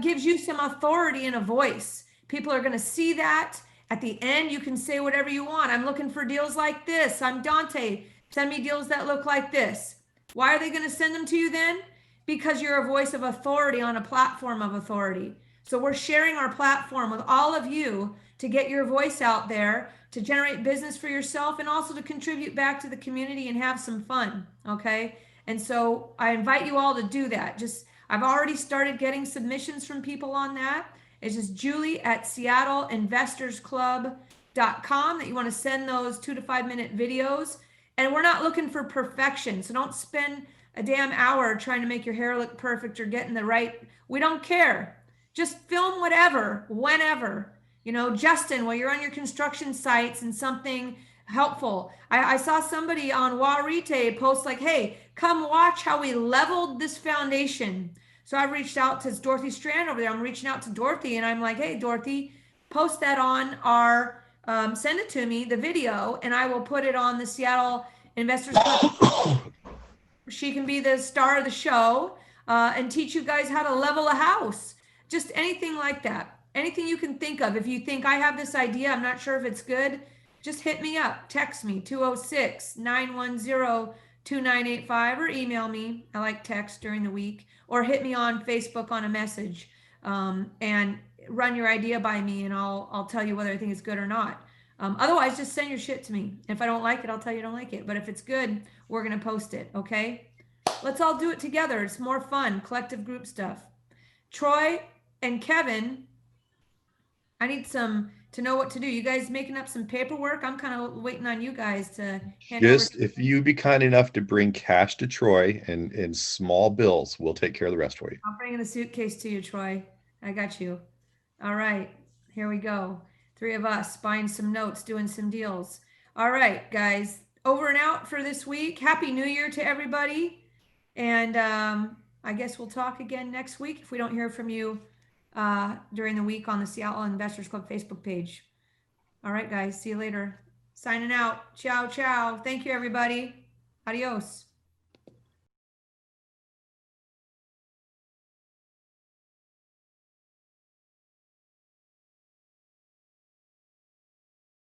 gives you some authority and a voice. People are going to see that. At the end, you can say whatever you want. I'm looking for deals like this. I'm Dante. Send me deals that look like this. Why are they going to send them to you then? Because you're a voice of authority on a platform of authority. So we're sharing our platform with all of you to get your voice out there, to generate business for yourself, and also to contribute back to the community and have some fun. Okay. And so I invite you all to do that. I've already started getting submissions from people on that. It's just Julie at SeattleInvestorsClub.com that you want to send those 2 to 5 minute videos. And we're not looking for perfection. So don't spend a damn hour trying to make your hair look perfect or getting the right. We don't care. Just film whatever, whenever. Justin, while you're on your construction sites and something helpful. I saw somebody on Warite post like, hey, come watch how we leveled this foundation. So I reached out to Dorothy Strand over there. I'm reaching out to Dorothy and I'm like, hey, Dorothy, post that on our, send it to me, the video, and I will put it on the Seattle Investors Club. She can be the star of the show and teach you guys how to level a house. Just anything like that. Anything you can think of. If you think I have this idea, I'm not sure if it's good, just hit me up. Text me 206-910-2985 or email me. I like text during the week. Or hit me on Facebook on a message and run your idea by me and I'll tell you whether I think it's good or not. Otherwise, just send your shit to me. If I don't like it, I'll tell you I don't like it. But if it's good, we're going to post it. Okay? Let's all do it together. It's more fun. Collective group stuff. Troy and Kevin, I need to know what to do. You guys making up some paperwork? I'm kind of waiting on you guys to hand over. If you be kind enough to bring cash to Troy and small bills, we'll take care of the rest for you. I'll bring in a suitcase to you, Troy. I got you. All right, here we go. 3 of us buying some notes, doing some deals. All right, guys, over and out for this week. Happy New Year to everybody. And I guess we'll talk again next week if we don't hear from you during the week on the Seattle Investors Club Facebook page. All right, guys, see you later. Signing out. Ciao, ciao. Thank you, everybody. Adios.